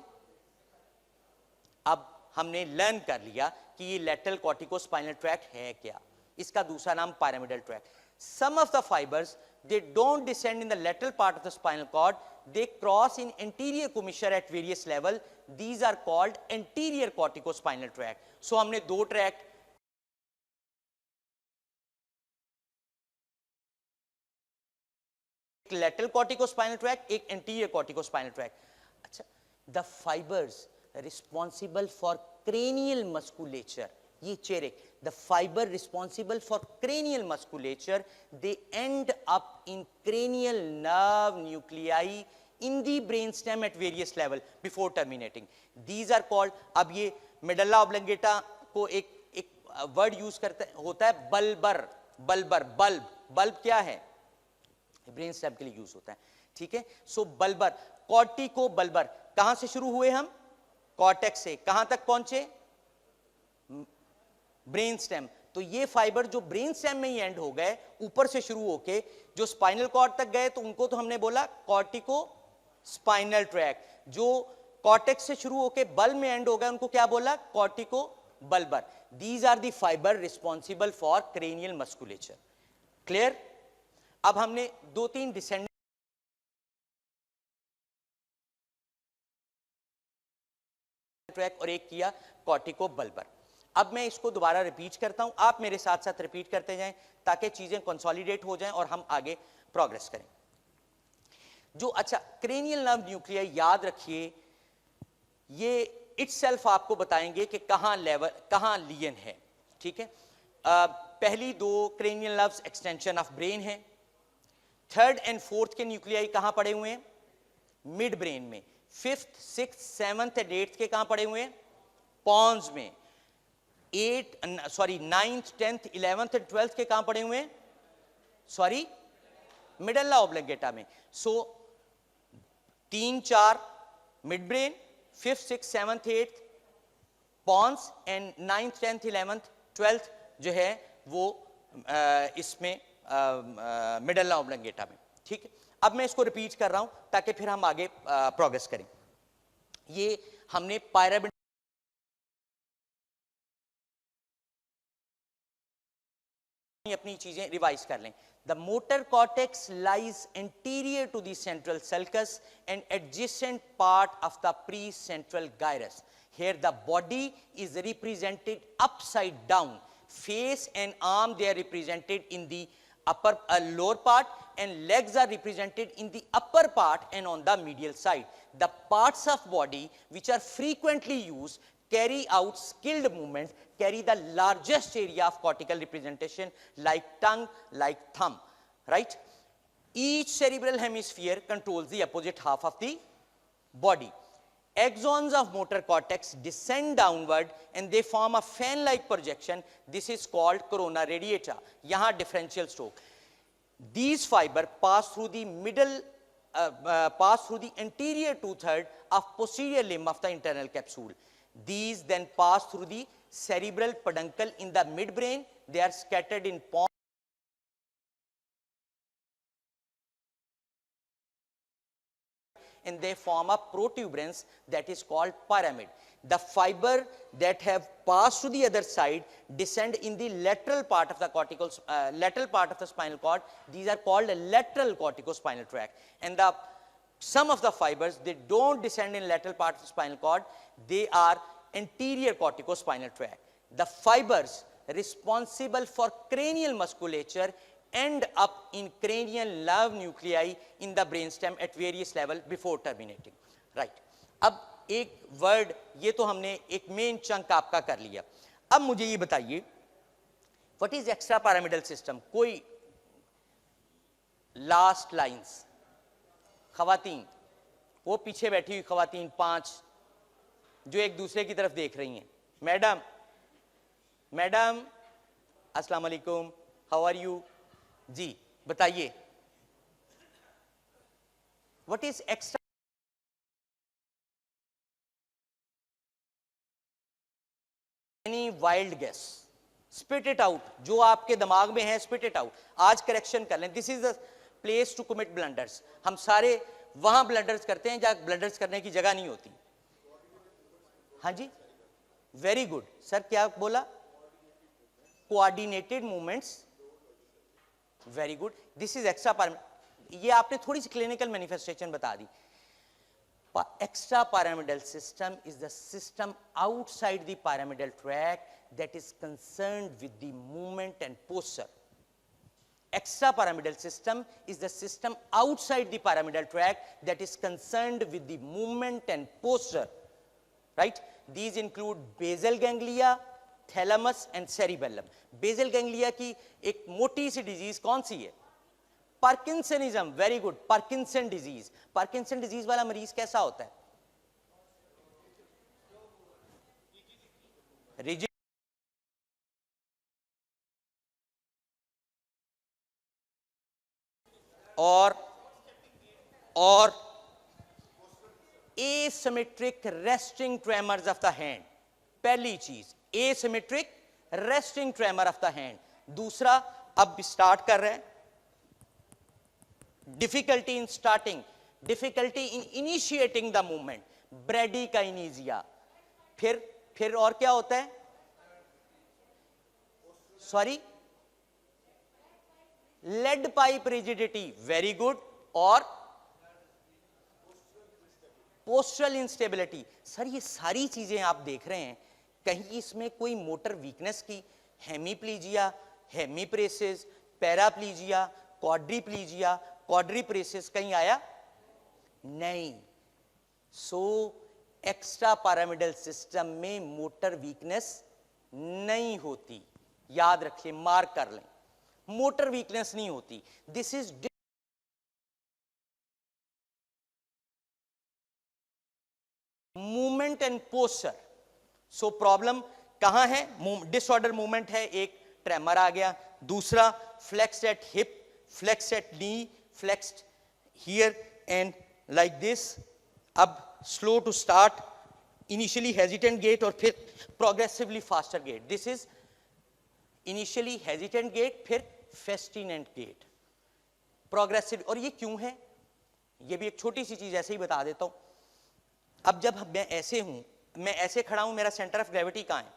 A: अब हमने लर्न कर लिया कि ये लेटरल कॉर्टिकोस्पाइनल ट्रैक है क्या। इसका दूसरा नाम pyramidal tract. Some of the fibres they don't descend in the lateral part of the spinal cord, they cross in anterior commissure at various level. These are called anterior corticospinal tract. So हमने दो track, एक lateral corticospinal tract, एक anterior corticospinal tract. अच्छा, the fibers responsible for cranial musculature, ये चेहरे, the fiber responsible for cranial musculature, they end up in cranial nerve nuclei in the brainstem at various level before terminating. These are called, अब ये medulla oblongata को एक word use करता होता है bulbar, bulbar, bulb, bulb क्या है? Brain stem के लिए यूज होता है, ठीक है। सो बल्बर, कॉर्टिको बल्बर, कहां से शुरू हुए हम? कॉर्टेक्स से। कहां तक पहुंचे? Brain stem. तो ये फाइबर जो ब्रेन स्टेम में ही एंड हो गए, ऊपर से शुरू होके जो स्पाइनल कॉर्ड तक गए, तो उनको तो हमने बोला कॉर्टिको स्पाइनल ट्रैक। जो कॉर्टेक्स से शुरू होके बल्ब में एंड हो गए, उनको क्या बोला? Cortico bulbar. These are the fibre responsible for cranial musculature. Clear? अब हमने दो तीन डिसेंडेंट ट्रैक और एक किया कॉर्टिको बल्बर। अब मैं इसको दोबारा रिपीट करता हूं, आप मेरे साथ साथ रिपीट करते जाएं ताकि चीजें कंसोलिडेट हो जाएं और हम आगे प्रोग्रेस करें। जो अच्छा क्रेनियल नर्व न्यूक्लियाई, याद रखिए ये इटसेल्फ आपको बताएंगे कि कहां लेवल, कहां लियन है, ठीक है। पहली दो cranial nerves extension of brain है। थर्ड एंड फोर्थ के न्यूक्लियाई कहां पड़े हुए हैं? मिड ब्रेन में। Fifth, sixth, seventh and eighth के कहां पड़े हुए हैं? पॉन्स में। Ninth, tenth, 11th and 12th के कहां पड़े हुए हैं? सॉरी, मिडल्ला ऑब्लिंगेटा में। So 3, 4 mid brain, 5th, 6th, 7th, 8th pons and 9th, 10th, 11th, 12th जो है वो इसमें मिडल्ला ऑब्लिंगेटा में, ठीक है। अब मैं इसको रिपीट कर रहा हूं ताकि फिर हम आगे प्रोग्रेस करें। ये हमने पायरामिड अपनी चीजें रिवाइज कर लें। The motor cortex lies anterior to the central sulcus and adjacent part of the precentral gyrus. Here the body is represented upside down. Face and arm they are represented in the upper lower part, and legs are represented in the upper part and on the medial side. The parts of body which are frequently used carry out skilled movements, carry the largest area of cortical representation, like tongue, like thumb, right? Each cerebral hemisphere controls the opposite half of the body. Axons of motor cortex descend downward and they form a fan-like projection. This is called corona radiata. Yahan differential stroke. These fibers pass through the anterior two-thirds of posterior limb of the internal capsule. These then pass through the cerebral peduncle in the midbrain. They are scattered in pons and they form a protuberance that is called pyramid. The fiber that have passed to the other side descend in the lateral part of the lateral part of the spinal cord. These are called lateral corticospinal tract. And some of the fibers, they don't descend in lateral part of the spinal cord. They are anterior corticospinal tract. The fibers responsible for cranial musculature end up in cranial nerve nuclei in the brainstem at various level before terminating. Right. अब एक word, ये तो हमने एक main chunk आपका कर लिया. अब मुझे ये बताइए, what is extra pyramidal system? कोई लास्ट लाइंस, खवातीन, वो पीछे बैठी हुई खवातीन 5 जो एक दूसरे की तरफ देख रही हैं. मैडम, मैडम, अस्सलाम वालेकुम, हाउ आर यू? जी बताइए, what is extra? Any wild guess, spit it out. जो आपके दिमाग में है स्पिट इट आउट. आज करेक्शन कर लें. This is the place to commit blunders. हम सारे वहां ब्लंडर्स करते हैं जहां ब्लंडर्स करने की जगह नहीं होती. हाँ जी, वेरी गुड सर. क्या बोला? Coordinated movements. Very good. This is extra pyramidal. ये आपने थोड़ी सी क्लिनिकल मैनिफेस्टेशन बता दी. Extra pyramidal system is the system outside the pyramidal tract that is concerned with the movement and posture. Extra pyramidal system is the system outside the pyramidal tract that is concerned with the movement and posture. Right? These include basal ganglia, thalamus and cerebellum. Basal ganglia की एक मोटी सी disease कौन सी है? Parkinsonism. Very good. Parkinson disease. Parkinson disease वाला मरीज कैसा होता है? रिजिड और asymmetric resting tremors of the hand. पहली चीज asymmetric resting tremor of the hand. दूसरा, अब स्टार्ट कर रहे हैं, difficulty in starting, difficulty in initiating the movement, bradykinesia. फिर और क्या होता है? Sorry, lead pipe rigidity. Very good. और postural instability. सर ये सारी चीजें आप देख रहे हैं, कहीं इसमें कोई मोटर वीकनेस की, हेमीप्लीजिया, हेमीप्रेसिस, पैराप्लीजिया, क्वाड्रीप्लीजिया, क्वाड्रीप्रेसिस कहीं आया नहीं. सो एक्स्ट्रा pyramidal सिस्टम में मोटर वीकनेस नहीं होती. याद रखिए, मार्क कर लें, मोटर वीकनेस नहीं होती. This is movement and posture. So problem कहां है? डिसऑर्डर मूवमेंट है, एक ट्रेमर आ गया. दूसरा, flex at hip, flex at knee, flexed here and like this. अब slow to start, initially hesitant gait और फिर progressively faster gait. This is initially hesitant gait, फिर festinant gait, progressive. और ये क्यों है? ये भी एक छोटी सी चीज ऐसे ही बता देता हूं। अब जब मैं ऐसे हूं, मैं ऐसे खड़ा हूं, मेरा सेंटर ऑफ ग्रेविटी कहां है?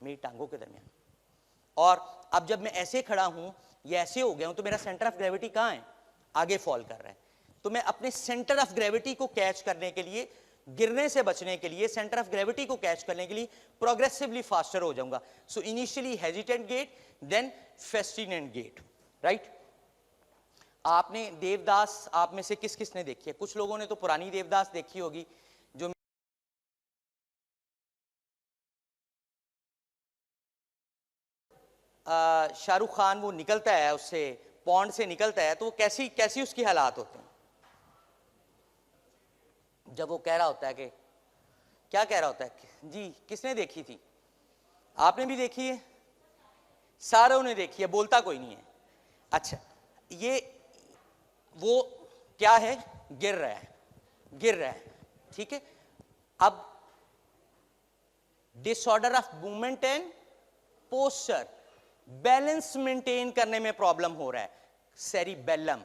A: मेरी टांगों के दरमियान। और अब जब मैं ऐसे खड़ा हूं या ऐसे हो गया हूं, तो मेरा सेंटर ऑफ ग्रेविटी कहां है? आगे फॉल कर रहा है। तो मैं अपने सेंटर ऑफ ग्रेविटी को कैच करने के लिए, गिरने से बचने के लिए, सेंटर ऑफ ग्रेविटी को कैच करने के लिए प्रोग्रेसिवली फास्टर हो जाऊंगा। So initially hesitant gait, then festinant gait, right. आपने देवदास, आप में से किस किसने देखी है? कुछ लोगों ने तो पुरानी देवदास देखी होगी, जो शाहरुख खान वो निकलता है, उससे पॉन्ड से निकलता है, तो वो कैसी कैसी उसकी हालात होते हैं जब वो कह रहा होता है कि, क्या कह रहा होता है जी? किसने देखी थी? आपने भी देखी है, सारों ने देखी है, बोलता कोई नहीं है। अच्छा, ये वो क्या है? गिर रहा है, गिर रहा है, ठीक है। अब disorder of movement and posture, balance maintain करने में प्रॉब्लम हो रहा है, सेरिबेलम।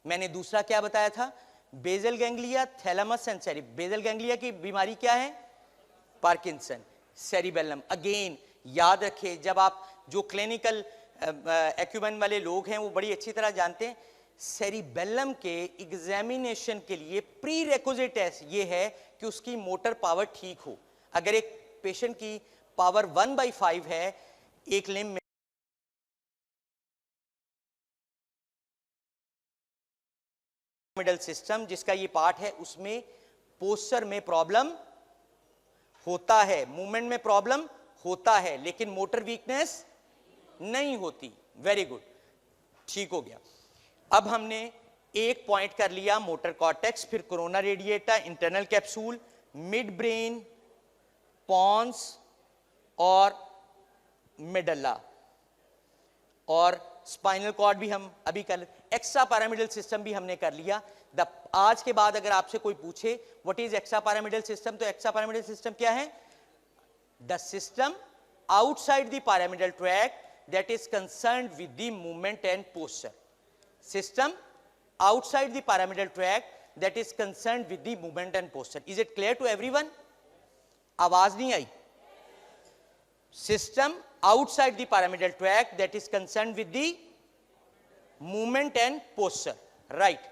A: मैंने दूसरा क्या बताया था? बेजल गैंग्लिया, थैलेमस एंड सेरी। बेजल गैंग्लिया की बीमारी क्या है? पार्किंसन। सेरिबेलम अगेन याद रखिए, जब आप जो क्लिनिकल एक्यूमेन वाले लोग हैं वो बड़ी अच्छी तरह जानते हैं, सेरिबेलम के एग्जामिनेशन के लिए प्री रेक्विजिट ये है कि उसकी मोटर पावर ठीक हो। अगर एक पेशेंट की पावर 1/5 है एक लिम्ब में, मिडल सिस्टम जिसका ये पार्ट है, उसमें पोस्चर में प्रॉब्लम होता है, मूवमेंट में प्रॉब्लम होता है, लेकिन मोटर वीकनेस नहीं होती। वेरी गुड, ठीक हो गया। अब हमने एक पॉइंट कर लिया, मोटर कॉर्टेक्स, फिर corona radiata, internal capsule, mid brain, pons और मेडल्ला, और स्पाइनल कॉर्ड भी हम अभी कर, एक्स्ट्रा पैरामिडल सिस्टम भी हमने कर लिया। आज के बाद अगर आपसे कोई पूछे what is extra pyramidal system, तो एक्स्ट्रा पैरामिडल सिस्टम क्या है? The system outside the pyramidal tract that is concerned with the movement and posture. System outside the pyramidal tract that is concerned with the movement and posture. Is it clear to everyone? आवाज नहीं आई। System outside the pyramidal tract that is concerned with the movement and posture, right?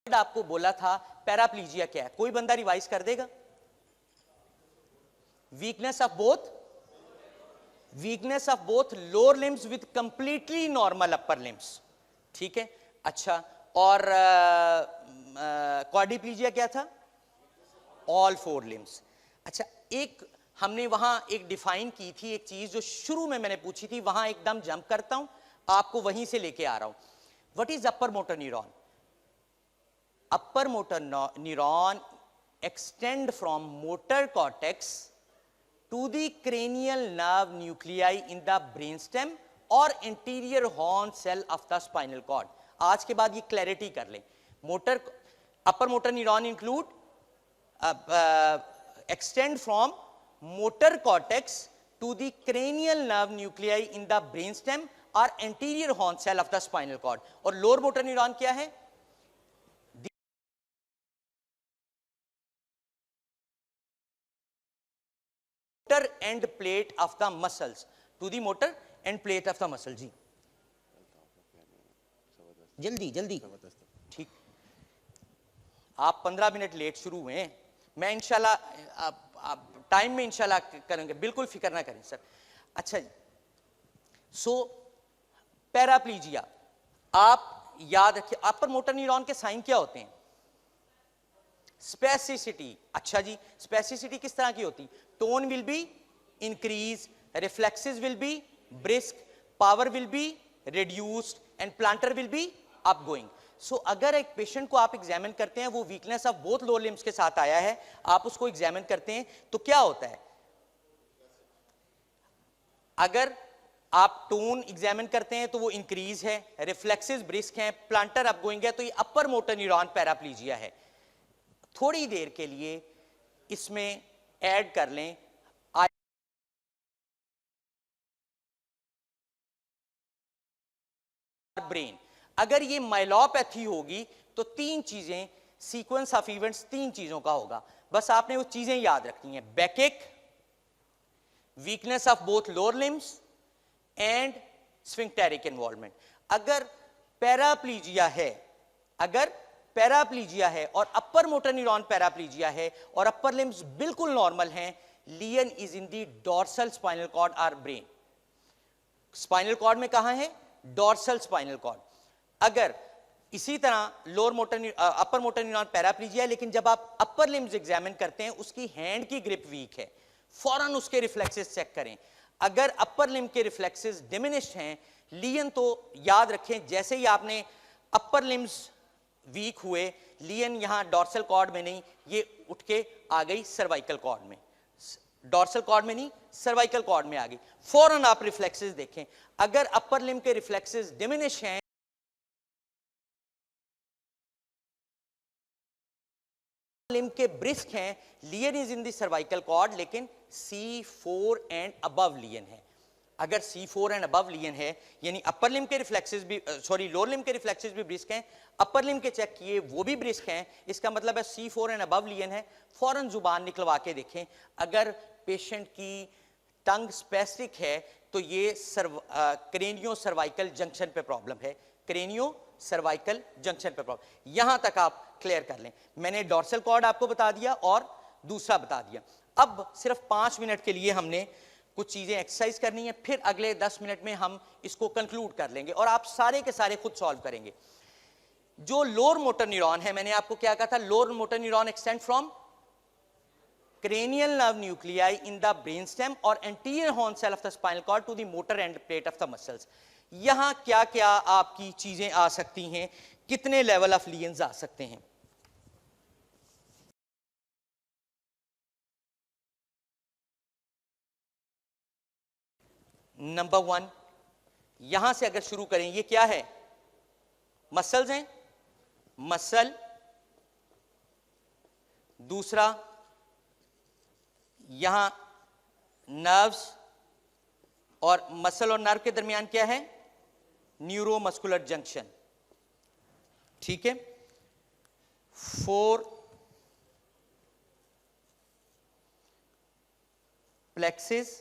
A: आपको बोला था पैराप्लीजिया क्या है, कोई बंदा revise कर देगा? Weakness of both, weakness of both lower limbs with completely normal upper limbs, ठीक है। अच्छा, और क्वाड्रिप्लीजिया क्या था? All 4 limbs. अच्छा, एक हमने वहां एक डिफाइन की थी एक चीज जो शुरू में मैंने पूछी थी, वहां एकदम जंप करता हूं, आपको वहीं से लेके आ रहा हूं। What is upper motor neuron? Upper motor neuron extend from motor cortex to the cranial nerve nuclei in the brainstem और interior horn cell of the spinal cord. आज के बाद ये क्लैरिटी कर लें, motor upper motor neuron include extend from motor cortex to the cranial nerve nuclei in the brainstem or anterior horn cell of the spinal cord. और lower motor neuron क्या है? The motor end plate of the muscles to the motor end plate of the muscle। जी जल्दी जल्दी, ठीक। आप 15 minute late शुरू हुए, मैं इंशाल्लाह टाइम में इंशाल्लाह करेंगे, बिल्कुल फिक्र ना करें सर। अच्छा जी, सो पैराप्लीजिया आप याद रखिए, अपर मोटर न्यूरॉन के साइन क्या होते हैं? स्पेसिसिटी। अच्छा जी, स्पेसिसिटी किस तरह की होती? Tone will be increase, reflexes will be brisk, power will be reduced and plantar will be upgoing. So अगर एक पेशेंट को आप एग्जामिन करते हैं, वो weakness of both lower limbs के साथ आया है, आप उसको एग्जामिन करते हैं तो क्या होता है? अगर आप टोन एग्जामिन करते हैं तो वो इंक्रीज है, रिफ्लेक्सेस ब्रिस्क हैं, प्लांटर अपगोइंग है, तो ये अपर मोटर न्यूरॉन पैराप्लीजिया है। थोड़ी देर के लिए इसमें ऐड कर लें ब्रेन। अगर ये माइलोपैथी होगी तो तीन चीजें, सीक्वेंस ऑफ इवेंट्स तीन चीजों का होगा, बस आपने वो चीजें याद रखनी है। Backache, weakness of both lower limbs and sphincteric involvement. अगर पैराप्लीजिया है, अगर पैराप्लीजिया है और अपर मोटर न्यूरॉन पैराप्लीजिया है और अपर लिम्स बिल्कुल नॉर्मल हैं, lesion is in the dorsal spinal cord और ब्रेन। स्पाइनल कॉर्ड में कहां है? Dorsal spinal cord. अगर इसी तरह lower motor upper motor neuron paraplegia है, लेकिन जब आप अपर लिम्स एग्जामिन करते हैं उसकी हैंड की ग्रिप वीक है, फौरन उसके रिफ्लेक्सेस चेक करें। अगर अपर लिम्ब के रिफ्लेक्सेस डिमिनिश्ड हैं, लियन तो याद रखें, जैसे ही आपने अपर लिम्स वीक हुए, लियन यहां डॉर्सल कॉर्ड में नहीं, ये उठ के आ गई सर्वाइकल कॉर्ड में, डॉर्सल कॉर्ड में नहीं सर्वाइकल कॉर्ड में आ गई। फौरन आप रिफ्लेक्सेस देखें, अगर अपर लिम्ब के रिफ्लेक्सेस डिमिनिश हैं, लिम्ब के ब्रिस्क हैं, lesion is in the cervical cord, लेकिन C4 एंड अबव लियन है। अगर C4 एंड अबव लियन है, यानी अपर लिम्ब के रिफ्लेक्सेस भी, सॉरी लोअर लिम्ब के रिफ्लेक्सेस भी ब्रिस्क हैं, अपर लिम्ब के चेक किए वो भी ब्रिस्क हैं, इसका मतलब है C4 एंड अबव लियन है। फौरन जुबान निकलवा के देखें। अगर पेशेंट की टंग स्पेसिफिक है तो ये क्रेनियो सर्वाइकल जंक्शन पे प्रॉब्लम है, क्रेनियो सर्वाइकल जंक्शन पे प्रॉब्लम। यहां तक आप क्लियर कर लें। मैंने डॉर्सल कॉर्ड आपको बता दिया और दूसरा बता दिया। अब सिर्फ 5 मिनट के लिए हमने कुछ चीजें एक्सरसाइज करनी है, फिर अगले 10 मिनट में हम इसको कंक्लूड कर लेंगे और आप सारे के सारे खुद सॉल्व करेंगे। जो लोअर मोटर न्यूरॉन है, मैंने आपको क्या कहा था, lower motor neuron extend from cranial nerve nuclei in the brainstem or anterior horn cell of the spinal cord to the motor end plate of the muscles। यहां क्या क्या आपकी चीजें आ सकती हैं, कितने लेवल ऑफ लियंस आ सकते हैं? नंबर 1, यहां से अगर शुरू करें, ये क्या है? मसल्स हैं, मसल। दूसरा, यहां नर्व्स, और मसल और नर्व के दरमियान क्या है? Neuromuscular junction. ठीक है। 4 plexus,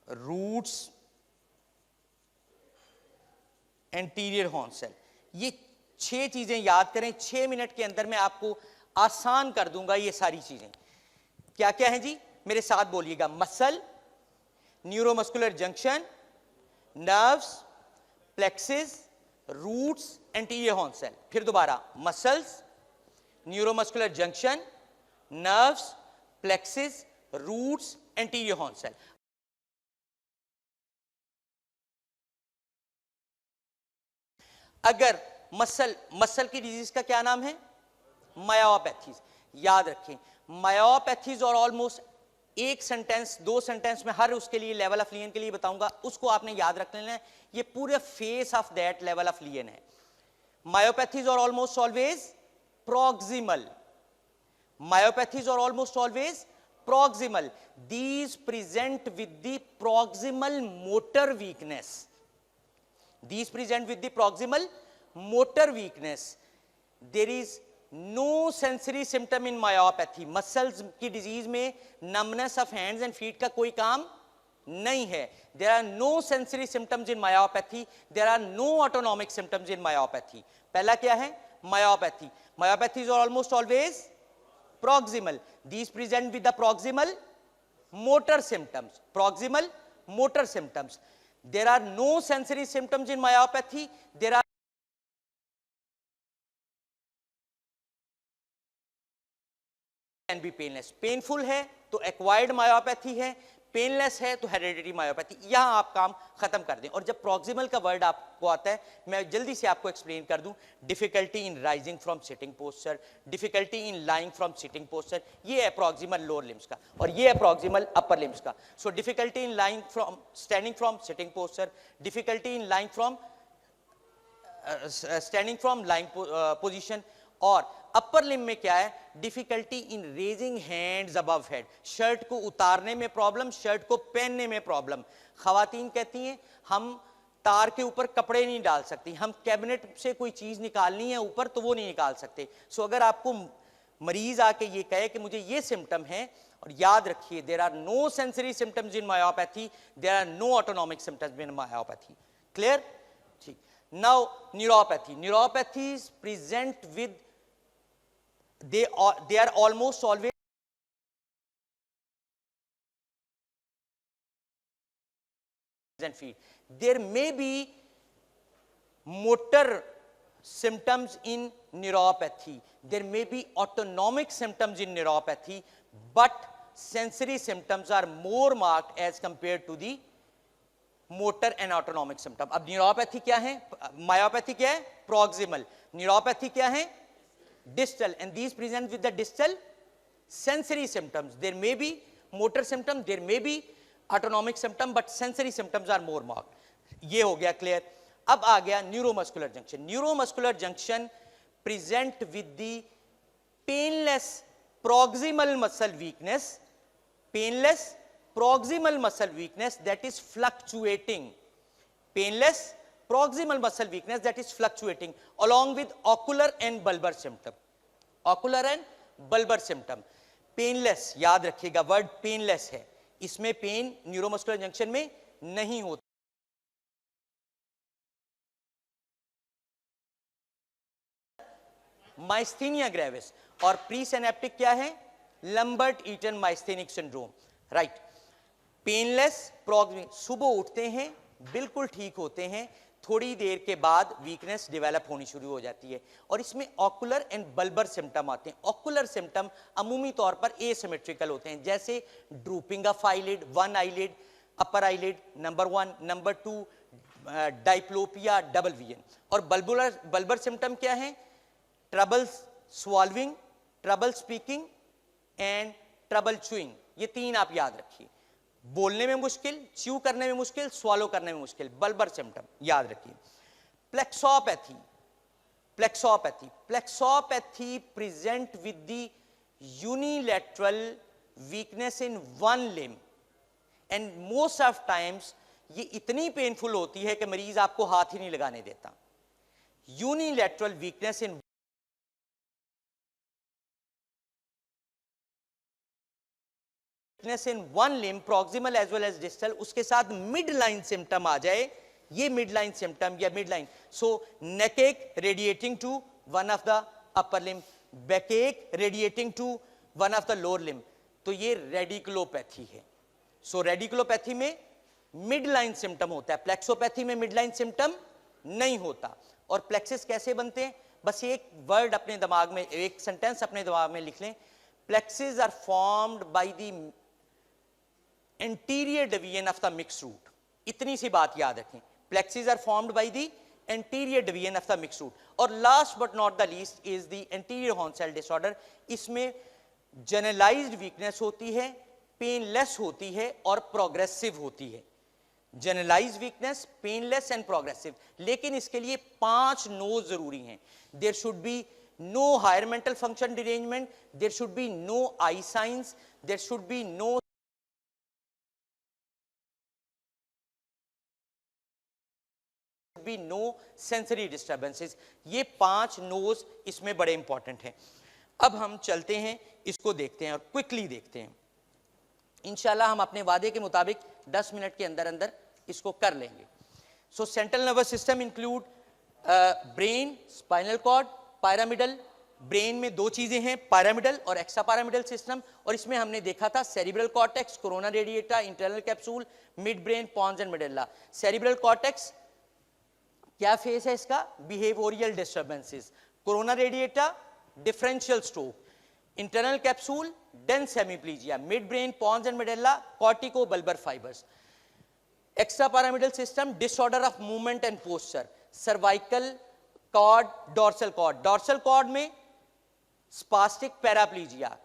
A: roots, anterior horn cell. ये 6 चीजें याद करें। 6 मिनट के अंदर मैं आपको आसान कर दूंगा ये सारी चीजें। क्या क्या है जी? मेरे साथ बोलिएगा। Muscle, neuromuscular junction, nerves, plexus, roots, anterior horn cell. फिर दोबारा, muscles, neuromuscular junction, nerves, plexus, roots, anterior horn cell. अगर मसल की डिजीज का क्या नाम है? मायोपैथीज। याद रखें, मायोपैथीज और ऑलमोस्ट एक सेंटेंस 2 सेंटेंस में हर उसके लिए लेवल ऑफ लियन के लिए बताऊंगा, उसको आपने याद रख लेना है। ये पूरे face of that level of लियन है। मायोपैथीज और almost always proximal, myopathies are almost always proximal. These present with the proximal motor weakness. These present with the proximal motor weakness. There is no sensory symptom in myopathy. Muscles की disease में numbness of hands and feet का कोई काम नहीं है. There are no sensory symptoms in myopathy. There are no autonomic symptoms in myopathy. पहला क्या है? Myopathy. Myopathies are almost always proximal. These present with the proximal motor symptoms. Proximal motor symptoms. There are no sensory symptoms in myopathy. There are can be painless. Painful है तो acquired myopathy है, painless है तो hereditary myopathy. यहां आप काम खत्म कर दें। और जब प्रॉक्सिमल का वर्ड आपको आता है, मैं जल्दी से आपको एक्सप्लेन कर दूं। Difficulty in rising from sitting posture, difficulty in lying from sitting posture, ये है प्रॉक्सिमल लोअर लिम्स का, और ये है प्रॉक्सिमल अपर लिम्स का। So difficulty in lying from standing from sitting posture, difficulty in lying from standing from lying position, और upper limb में क्या है? Difficulty in raising hands above head, shirt को उतारने में प्रॉब्लम, शर्ट को पहनने में प्रॉब्लम। खवातीन कहती हैं हम तार के ऊपर कपड़े नहीं डाल सकती, हम कैबिनेट से कोई चीज निकालनी है ऊपर तो वो नहीं निकाल सकते। सो अगर आपको मरीज आके ये कहे कि मुझे ये सिम्टम है, और याद रखिए there are no sensory symptoms in myopathy, there are no autonomic symptoms in myopathy. Clear? ठीक। Now neuropathy, neuropathies present with they are almost always and feet. There may be motor symptoms in neuropathy, there may be autonomic symptoms in neuropathy, but sensory symptoms are more marked as compared to the motor and autonomic symptom. अब neuropathy क्या है, myopathy क्या है, proximal, neuropathy क्या है, distal, and these present with the distal sensory symptoms. There may be motor symptom, there may be autonomic symptom, but sensory symptoms are more marked. ये हो गया clear. अब आ गया neuromuscular junction. Neuromuscular junction present with the painless proximal muscle weakness, painless proximal muscle weakness that is fluctuating, painless proximal muscle weakness that is fluctuating along with ocular and bulbar symptom, ocular and bulbar symptom. Painless, याद रखिएगा word painless है, इसमें pen neuromuscular junction में नहीं होता। Myasthenia gravis और pre synaptic क्या है, Lambert Eaton myasthenic syndrome. Right, painless proximal, सुबह उठते हैं बिल्कुल ठीक होते हैं, थोड़ी देर के बाद वीकनेस डेवलप होनी शुरू हो जाती है, और इसमें ऑकुलर एंड बल्बर सिम्टम आते हैं। ऑकुलर सिम्टम अमूमी तौर पर एसिमेट्रिकल होते हैं, जैसे drooping of eyelid, one eyelid, upper eyelid number 1, number 2 diplopia, double vision. और बल्बर सिम्टम क्या है, trouble swallowing, trouble speaking and trouble chewing. ये तीन आप याद रखिए, बोलने में मुश्किल, च्यू करने में मुश्किल, स्वालो करने में मुश्किल, बल्बर सिम्टम याद रखिए। Plexopathy, plexopathy, plexopathy present with the unilateral weakness in one limb, and most of times ये इतनी पेनफुल होती है कि मरीज आपको हाथ ही नहीं लगाने देता। Unilateral weakness in in one limb, proximal as well as distal, उसके साथ मिड लाइन सिम्टम आ जाए, ये मिड लाइन सिम्टम या mid line, so neck ache radiating to one of the upper limb, back ache radiating to one of the lower limb, तो ये radiculopathy है। So radiculopathy में मिड लाइन सिम्टम होता है, प्लेक्सोपैथी में मिड लाइन सिम्टम नहीं होता। और प्लेक्सिस कैसे बनते हैं, बस एक वर्ड अपने दिमाग में, एक सेंटेंस अपने दिमाग में लिख लें, plexes are formed by the anterior division of the mixed root। इतनी सी बात याद रखें, plexes are formed by the anterior division of the mixed root। और last but not the least is the anterior horn cell disorder। इसमें generalized weakness होती है, painless होती है और progressive होती है। Generalise weakness, painless and progressive, लेकिन इसके लिए 5 नो जरूरी हैं। There should be no higher mental function derangement, there should be no eye signs, there should be no sensory disturbances. ये 5 नोज इसमें बड़े इंपॉर्टेंट हैं। अब हम चलते हैं, इसको देखते हैं और क्विकली देखते हैं। इंशाल्लाह हम अपने वादे के मुताबिक 10 मिनट के अंदर अंदर इसको कर लेंगे। So central nervous system include brain, spinal cord, pyramidal. Brain में 2 चीजें हैं, पिरामिडल और एक्स्ट्रा पिरामिडल सिस्टम, और इसमें हमने देखा था cerebral cortex, corona radiata, internal capsule, mid brain, pons and medulla. Cerebral cortex क्या फेस है इसका, behavioural disturbances, corona radiata differential stroke, internal capsule dense hemiplegia, mid brain, pons and medulla cortico bulbar fibres. Extra pyramidal system disorder of movement and posture, cervical cord, dorsal cord. Dorsal cord में spastic paraplegia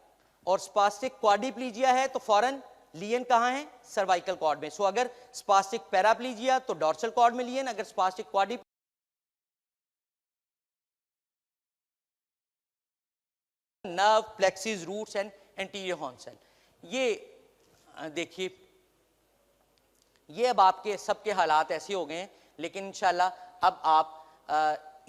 A: और spastic क्वाड्रिप्लीजिया है तो फौरन लियन कहां है, cervical cord में। सो अगर spastic पैराप्लीजिया तो डोर्सल कॉर्ड में लियन, अगर spastic quadri nerve, plexus, roots and anterior horn cell. ये देखिए, ये अब आपके सबके हालात ऐसे हो गए हैं लेकिन इंशाल्लाह अब आप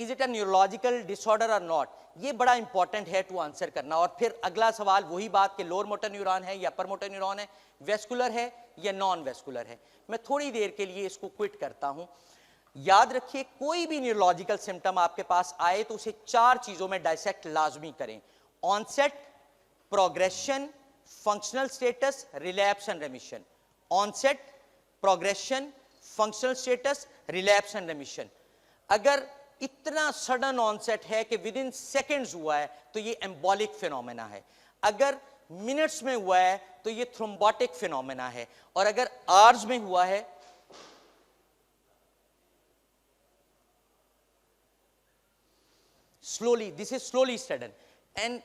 A: is it a neurological disorder और नॉट, ये बड़ा इंपॉर्टेंट है टू आंसर करना। और फिर अगला सवाल वही बात कि लोअर मोटर न्यूरॉन है या अपर मोटर न्यूरॉन है, वेस्कुलर है या नॉन वेस्कुलर है। मैं थोड़ी देर के लिए इसको क्विट करता हूं। याद रखिए, कोई भी न्यूरोलॉजिकल सिम्टम आपके पास आए तो उसे 4 चीजों में डायसेक्ट लाजमी करें: onset, progression, functional status, relapse and remission. Onset, progression, functional status, relapse and remission. अगर इतना सडन ऑनसेट है कि विद इन सेकेंड्स हुआ है तो ये एम्बॉलिक फिनोमेना है, अगर मिनट्स में हुआ है तो ये थ्रोम्बोटिक फिनोमेना है, और अगर आवर्स में हुआ है slowly, this is slowly sudden. And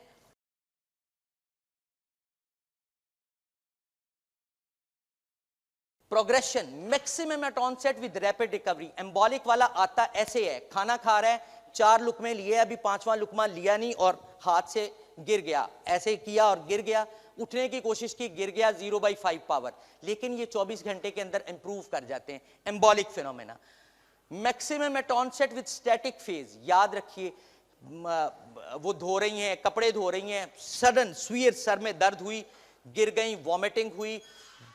A: progression maximum at onset with rapid recovery. Embolic वाला आता ऐसे है, खाना खा रहा है, 4 लुकमे लिए, अभी 5वां लुकमा लिया नहीं और हाथ से गिर गया, ऐसे किया और गिर गया, उठने की कोशिश की, गिर गया, 0/5 पावर, लेकिन ये 24 घंटे के अंदर इंप्रूव कर जाते हैं। Embolic phenomena. Maximum at onset with static phase. याद रखिए, वो धो रही हैं, कपड़े धो रही हैं, सडन स्वीर, सर में दर्द हुई, गिर गई, वॉमिटिंग हुई,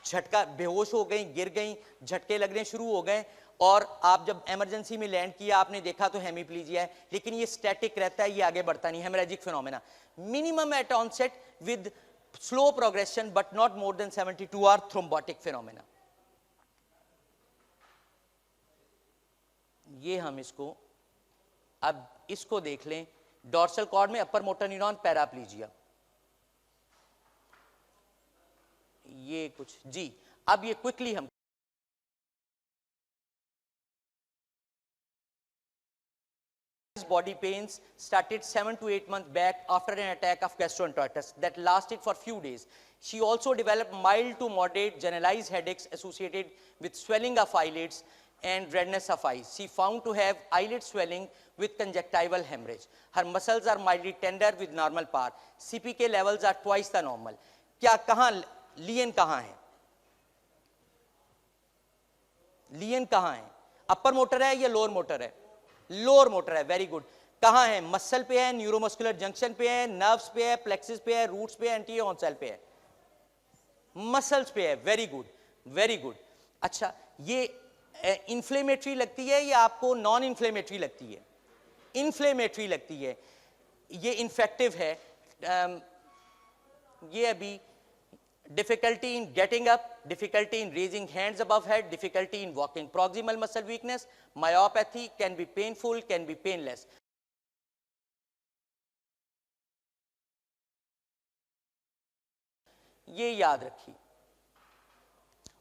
A: झटका, बेहोश हो गई, गिर गई, झटके लगने शुरू हो गए, और आप जब इमरजेंसी में लैंड किया आपने देखा तो हेमीप्लीजिया है, लेकिन ये स्टैटिक रहता है, ये आगे बढ़ता नहीं, haemorrhagic phenomena. Minimum at onset with slow progression but not more than 72 hour, thrombotic phenomena. ये हम इसको अब इसको देख लें, डोर्सल कॉर्ड में अपर मोटर न्यूरॉन, पैराप्लीजिया, ये कुछ जी। अब ये क्विकली हम body pains started 7 to 8 months back after an attack of gastroenteritis that lasted for few days. She also developed mild to moderate generalized headaches associated with swelling of eyelids and redness of eyes. She found to have eyelid swelling with conjunctival hemorrhage. Her muscles are mildly tender with normal power. CPK levels are twice the normal. क्या कहाँ लियन कहाँ है? लियन कहाँ है? Upper motor है या lower motor है? Lower motor है, वेरी गुड। कहाँ है? मसल पे है, न्यूरोमस्कुलर जंक्शन पे है, नर्व्स पे है, प्लेक्सिस पे है, रूट्स पे है, एंटीरियर ऑन सेल पे है, मसल्स पे है, वेरी गुड, वेरी गुड। अच्छा, ये इन्फ्लेमेटरी लगती है या आपको नॉन इन्फ्लेमेटरी लगती है? इन्फ्लेमेटरी लगती है, ये इन्फेक्टिव है। ये अभी difficulty in getting up, difficulty in raising hands above head, difficulty in walking, proximal muscle weakness, myopathy, can be painful, can be painless. ये याद रखिए।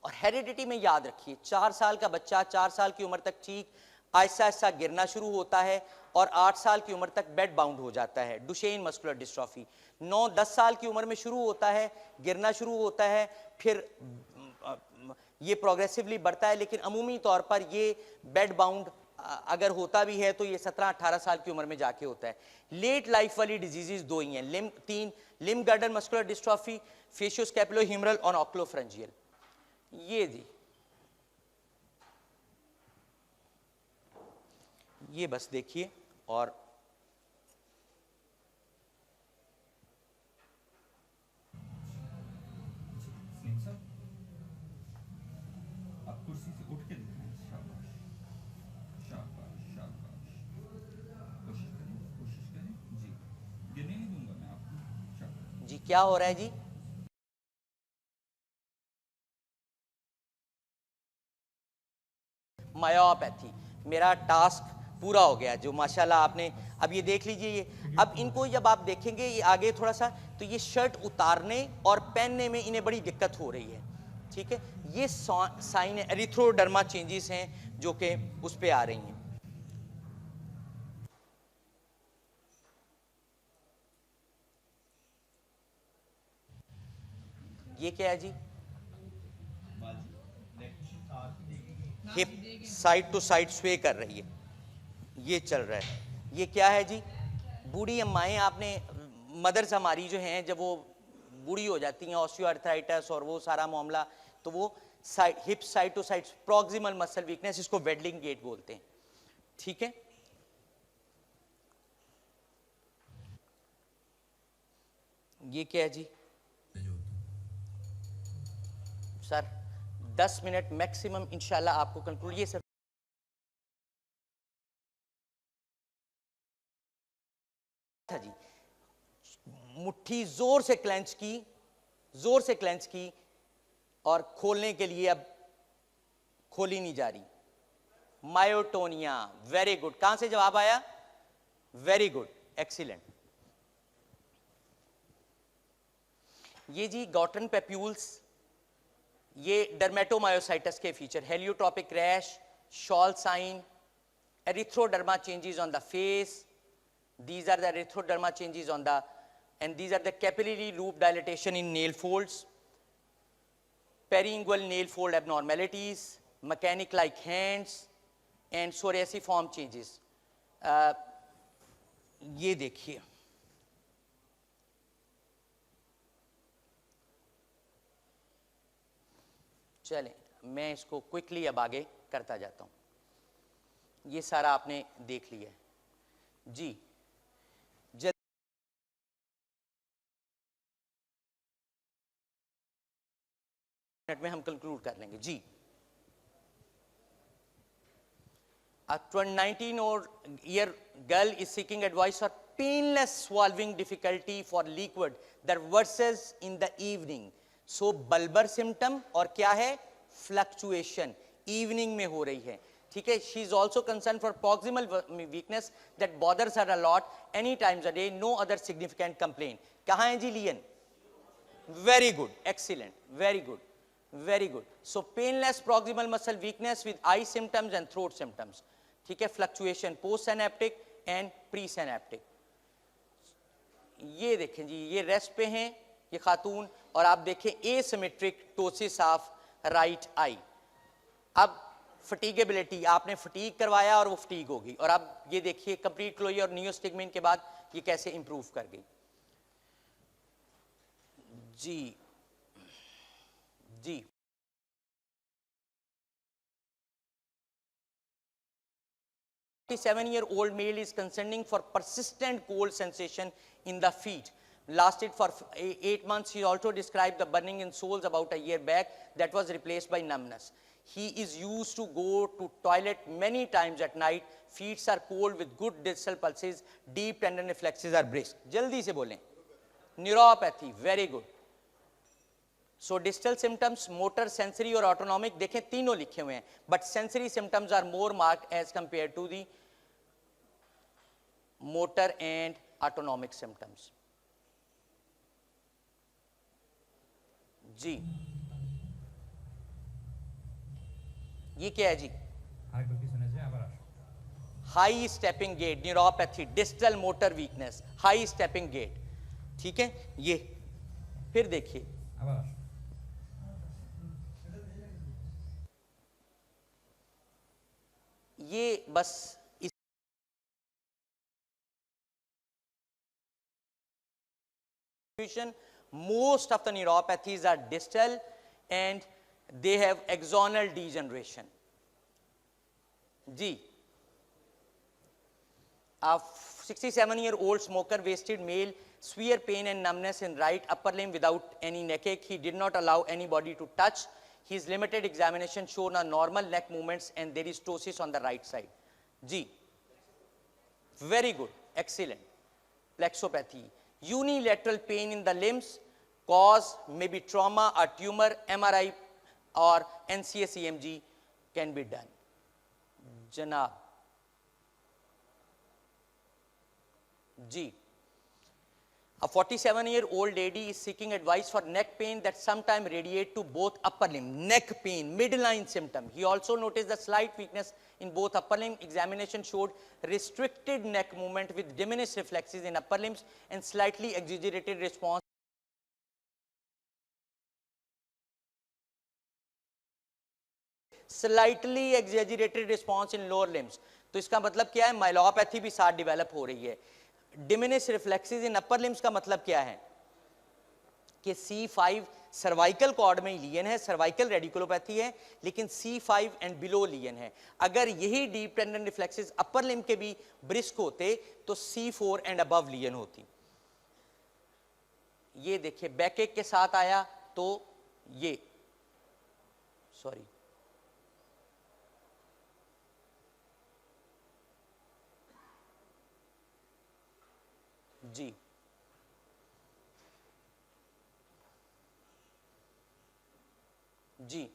A: और हेरिडिटी में याद रखिए, 4 साल का बच्चा 4 साल की उम्र तक ठीक, आहिस्ता आहिस्ता गिरना शुरू होता है और 8 साल की उम्र तक बेड बाउंड हो जाता है, डुशेन मस्कुलर डिस्ट्रॉफी। 9-10 साल की उम्र में शुरू होता है, गिरना शुरू होता है, फिर ये प्रोग्रेसिवली बढ़ता है, लेकिन अमूमी तौर पर ये बेड बाउंड अगर होता भी है तो ये 17-18 साल की उम्र में जाके होता है। लेट लाइफ वाली डिजीजेस 2 ही हैं, 3 लिम्ब गर्डन मस्कुलर डिस्ट्रॉफी, फेशियोस्कैपुलोह्यूमरल और ऑक्लोफ्रेंजियल। ये जी, ये बस देखिए। और
B: आप कुर्सी से उठ के दिखाएं। शाबाश, शाबाश, शाबाश। कोशिश करें जी, गिरने नहीं दूंगा मैं आपको। शाबाश
A: जी, क्या हो रहा है जी? मायोपैथी। मेरा टास्क पूरा हो गया, जो माशाल्लाह आपने अब ये देख लीजिए। ये अब इनको जब आप देखेंगे ये आगे थोड़ा सा, तो ये शर्ट उतारने और पहनने में इन्हें बड़ी दिक्कत हो रही है, ठीक है। ये साइन एरिथ्रोडर्मा चेंजेस हैं जो कि उस पे आ रही हैं। ये क्या है जी? हिप साइड टू साइड स्वे कर रही है, ये चल रहा है। ये क्या है जी? बूढ़ी अम्माएं, आपने मदर्स हमारी जो हैं जब वो बूढ़ी हो जाती हैं, ऑस्टियोआर्थराइटिस और वो सारा मामला, तो वो hip side to side proximal muscle weakness, इसको वेडलिंग गेट बोलते हैं, ठीक है। ये क्या है जी सर, 10 मिनट मैक्सिमम इंशाल्लाह आपको कंक्लूड, ये सर था जी। मुट्ठी जोर से क्लेंच की, जोर से क्लेंच की और खोलने के लिए अब खोली नहीं जा रही, मायोटोनिया। वेरी गुड, कहां से जवाब आया? Very good, excellent. ये जी गॉटन पेप्यूल्स, ये डर्मेटोमायोसाइटस के feature, heliotropic rash, shawl sign, erythroderma changes on the face, these are the erythroderma changes on the, and these are the capillary loop dilatation in nail folds, periingual nail fold abnormalities, mechanic like hands and psoriasiform changes. ये देखिए, चलें मैं इसको quickly अब आगे करता जाता हूं। ये सारा आपने देख लिया है जी। मिनट में हम कंक्लूड कर लेंगे जी। A 19-year girl is seeking advice for painless swallowing difficulty for liquid that worsens in the evening. So bulbar symptom और क्या है? Fluctuation evening में हो रही है, ठीक है। She is also concerned for proximal weakness that bothers her a lot any times a day. No other significant complaint. कहाँ है जी लियन? Very good, excellent, very good, very good. So painless proximal muscle weakness with eye symptoms and throat symptoms, ठीक है। Fluctuation post synaptic and pre synaptic। ये देखें जी, ये rest पे हैं ये खातून, और आप देखें asymmetric ptosis of right eye। अब फटीगेबिलिटी, आपने फटीग करवाया और वो फटीग होगी, और अब ये देखिए कंप्लीट क्लोजर और नियोस्टिग्मिन के बाद ये कैसे इंप्रूव कर गई जी जी। 47-year-old male is concerning for persistent cold sensation in the feet, lasted for 8 months. He also described the burning in soles about a year back that was replaced by numbness. He is used to go to toilet many times at night. Feet are cold with good distal pulses. Deep tendon reflexes are brisk. जल्दी से बोलें। Neuropathy, very good. So distal symptoms, motor, sensory और autonomic, देखें तीनों लिखे हुए हैं, but sensory symptoms are more marked as compared to the motor and autonomic symptoms. जी ये क्या है जी? High stepping gait, neuropathy, distal motor weakness, high stepping gait, ठीक है। ये फिर देखिए, ये बस most of the neuropathies are distal and they have axonal degeneration ji. A 67-year-old smoker, wasted male, severe pain and numbness in right upper limb without any neck ache. He did not allow anybody to touch. His limited examination shown a normal neck movements and there is ptosis on the right side. G. Very good, excellent. Plexopathy. Unilateral pain in the limbs, cause may be trauma, a tumor, MRI or NCS EMG can be done. Janab. G. A 47-year-old lady is seeking advice for neck pain that sometimes radiate to both upper limb. Neck pain, midline symptom. He also noticed the slight weakness in both upper limb. Examination showed restricted neck movement with diminished reflexes in upper limbs and slightly exaggerated response. Slightly exaggerated response in lower limbs. तो इसका मतलब क्या है? Myelopathy भी साथ develop हो रही है। डिमिनिश रिफ्लेक्सेस इन अपर लिम्स का मतलब क्या है? कि C5 सर्वाइकल कॉर्ड में लीन है, सर्वाइकल रेडिकुलोपैथी है, लेकिन C5 एंड बिलो लीन है। अगर यही डीप टेंडन रिफ्लेक्सेस अपर लिम्ब के भी ब्रिस्क होते तो C4 एंड अबव लीन होती। ये देखिए बैकएक के साथ आया तो ये sorry ji ji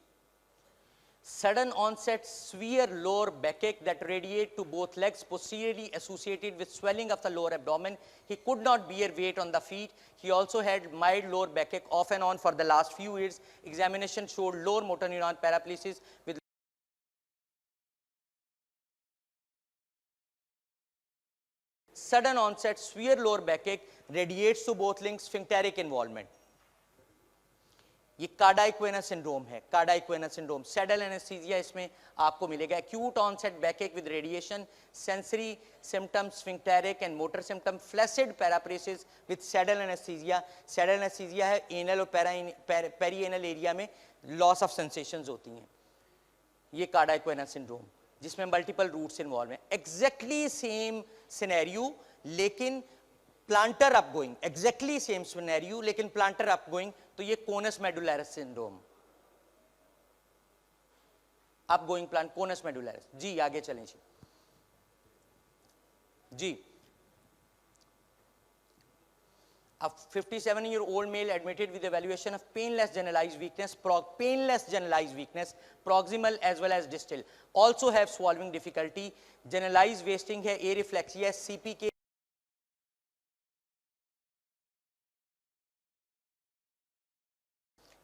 A: sudden onset severe lower backache that radiate to both legs, posteriorly associated with swelling of the lower abdomen. He could not bear weight on the feet. He also had mild lower backache off and on for the last few years. Examination showed lower motor neuron paralysis with sudden onset severe lower backache, radiates to both limbs, sphincteric involvement. ये cauda वेनस syndrome है, cauda वेनस syndrome. Saddle anaesthesia इसमें आपको मिलेगा। Acute onset backache with radiation, sensory symptoms sphincteric and motor symptom, flaccid paraparesis with saddle anaesthesia. Saddle anaesthesia है anal और perianal area में लॉस ऑफ सेंसेशंस होती हैं। ये कार्डियक वेनस सिंड्रोम जिसमें मल्टीपल रूट्स इन्वॉल्व हैं। एग्जैक्टली सेम सिनेरियो लेकिन plantar upgoing, exactly same scenario लेकिन प्लांटर अपगोइंग। तो ये conus मेडुलैरिस syndrome, upgoing plant conus medullaris. जी आगे चलें जी। A 57-year-old male admitted with evaluation of painless generalized weakness, proximal as well as distal. Also have swallowing difficulty, generalized wasting है, areflexia है, CPK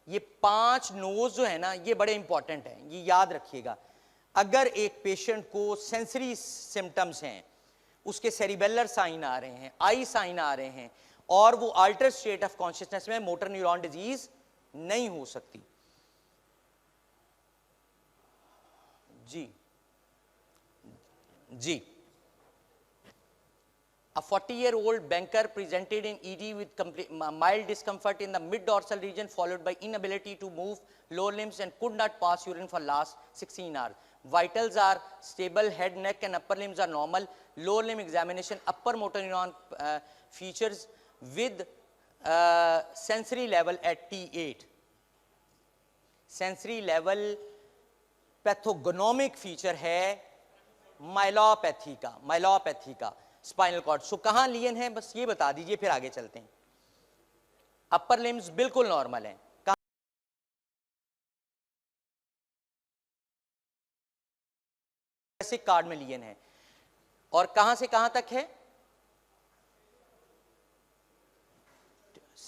A: ये 5 knows जो है ना ये बड़े इंपॉर्टेंट हैं, ये याद रखिएगा। अगर एक पेशेंट को सेंसरी सिम्टम्स हैं, उसके सेरिबेलर साइन आ रहे हैं, आई साइन आ रहे हैं और वो अल्टर स्टेट ऑफ कॉन्शियसनेस में, मोटर न्यूरॉन डिजीज नहीं हो सकती। जी जी। A 40-year-old banker presented in ED with mild discomfort in the mid-dorsal region followed by inability to move lower limbs and could not pass urine for last 16 hours. Vitals are stable, head, neck and upper limbs are normal. Lower limb examination, upper motor neuron features with sensory level at T8. Sensory level pathognomonic feature है myelopathy का spinal cord. So कहां lesion है बस ये बता दीजिए, फिर आगे चलते हैं। अपर लिम्स बिल्कुल नॉर्मल हैं, बेसिक कार्ड में लियन है। और कहां से कहां तक है?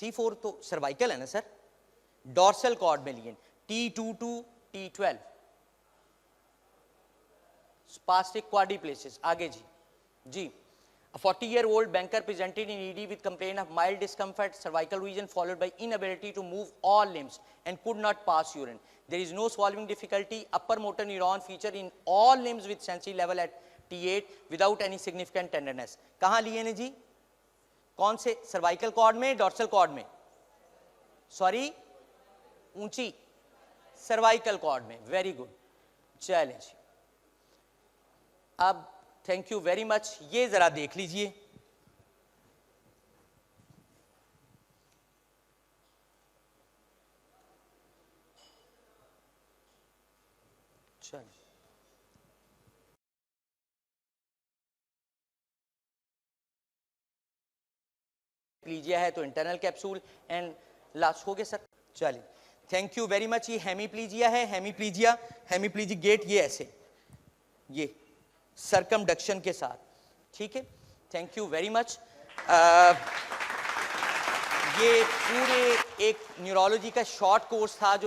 A: C4 तो सर्वाइकल है ना सर। डॉर्सल कॉर्ड में लियन T2 टू T12, स्पास्टिक क्वाड्रिप्लेसिस। आगे जी। A 40-year-old banker presented in ED with complaint of mild discomfort, cervical region followed by inability to move all limbs and could not pass urine. There is no swallowing difficulty, upper motor neuron feature in all limbs with sensory level at T8 without any significant tenderness. कहाँ लिए ने जी? कौन से? cervical cord में, dorsal cord में? Sorry, ऊंची cervical cord में। Very good. चलें जी। अब थैंक यू वेरी मच। ये जरा देख लीजिए, चल लीजिए है तो इंटरनल कैप्सूल एंड लास्ट हो गया सर। चलिए थैंक यू वेरी मच। ये हेमीप्लीजिया है, हेमीप्लीजिक गेट ये ऐसे, ये सर्कमडक्शन के साथ, ठीक है। Thank you very much. ये पूरे एक न्यूरोलॉजी का शॉर्ट कोर्स था जो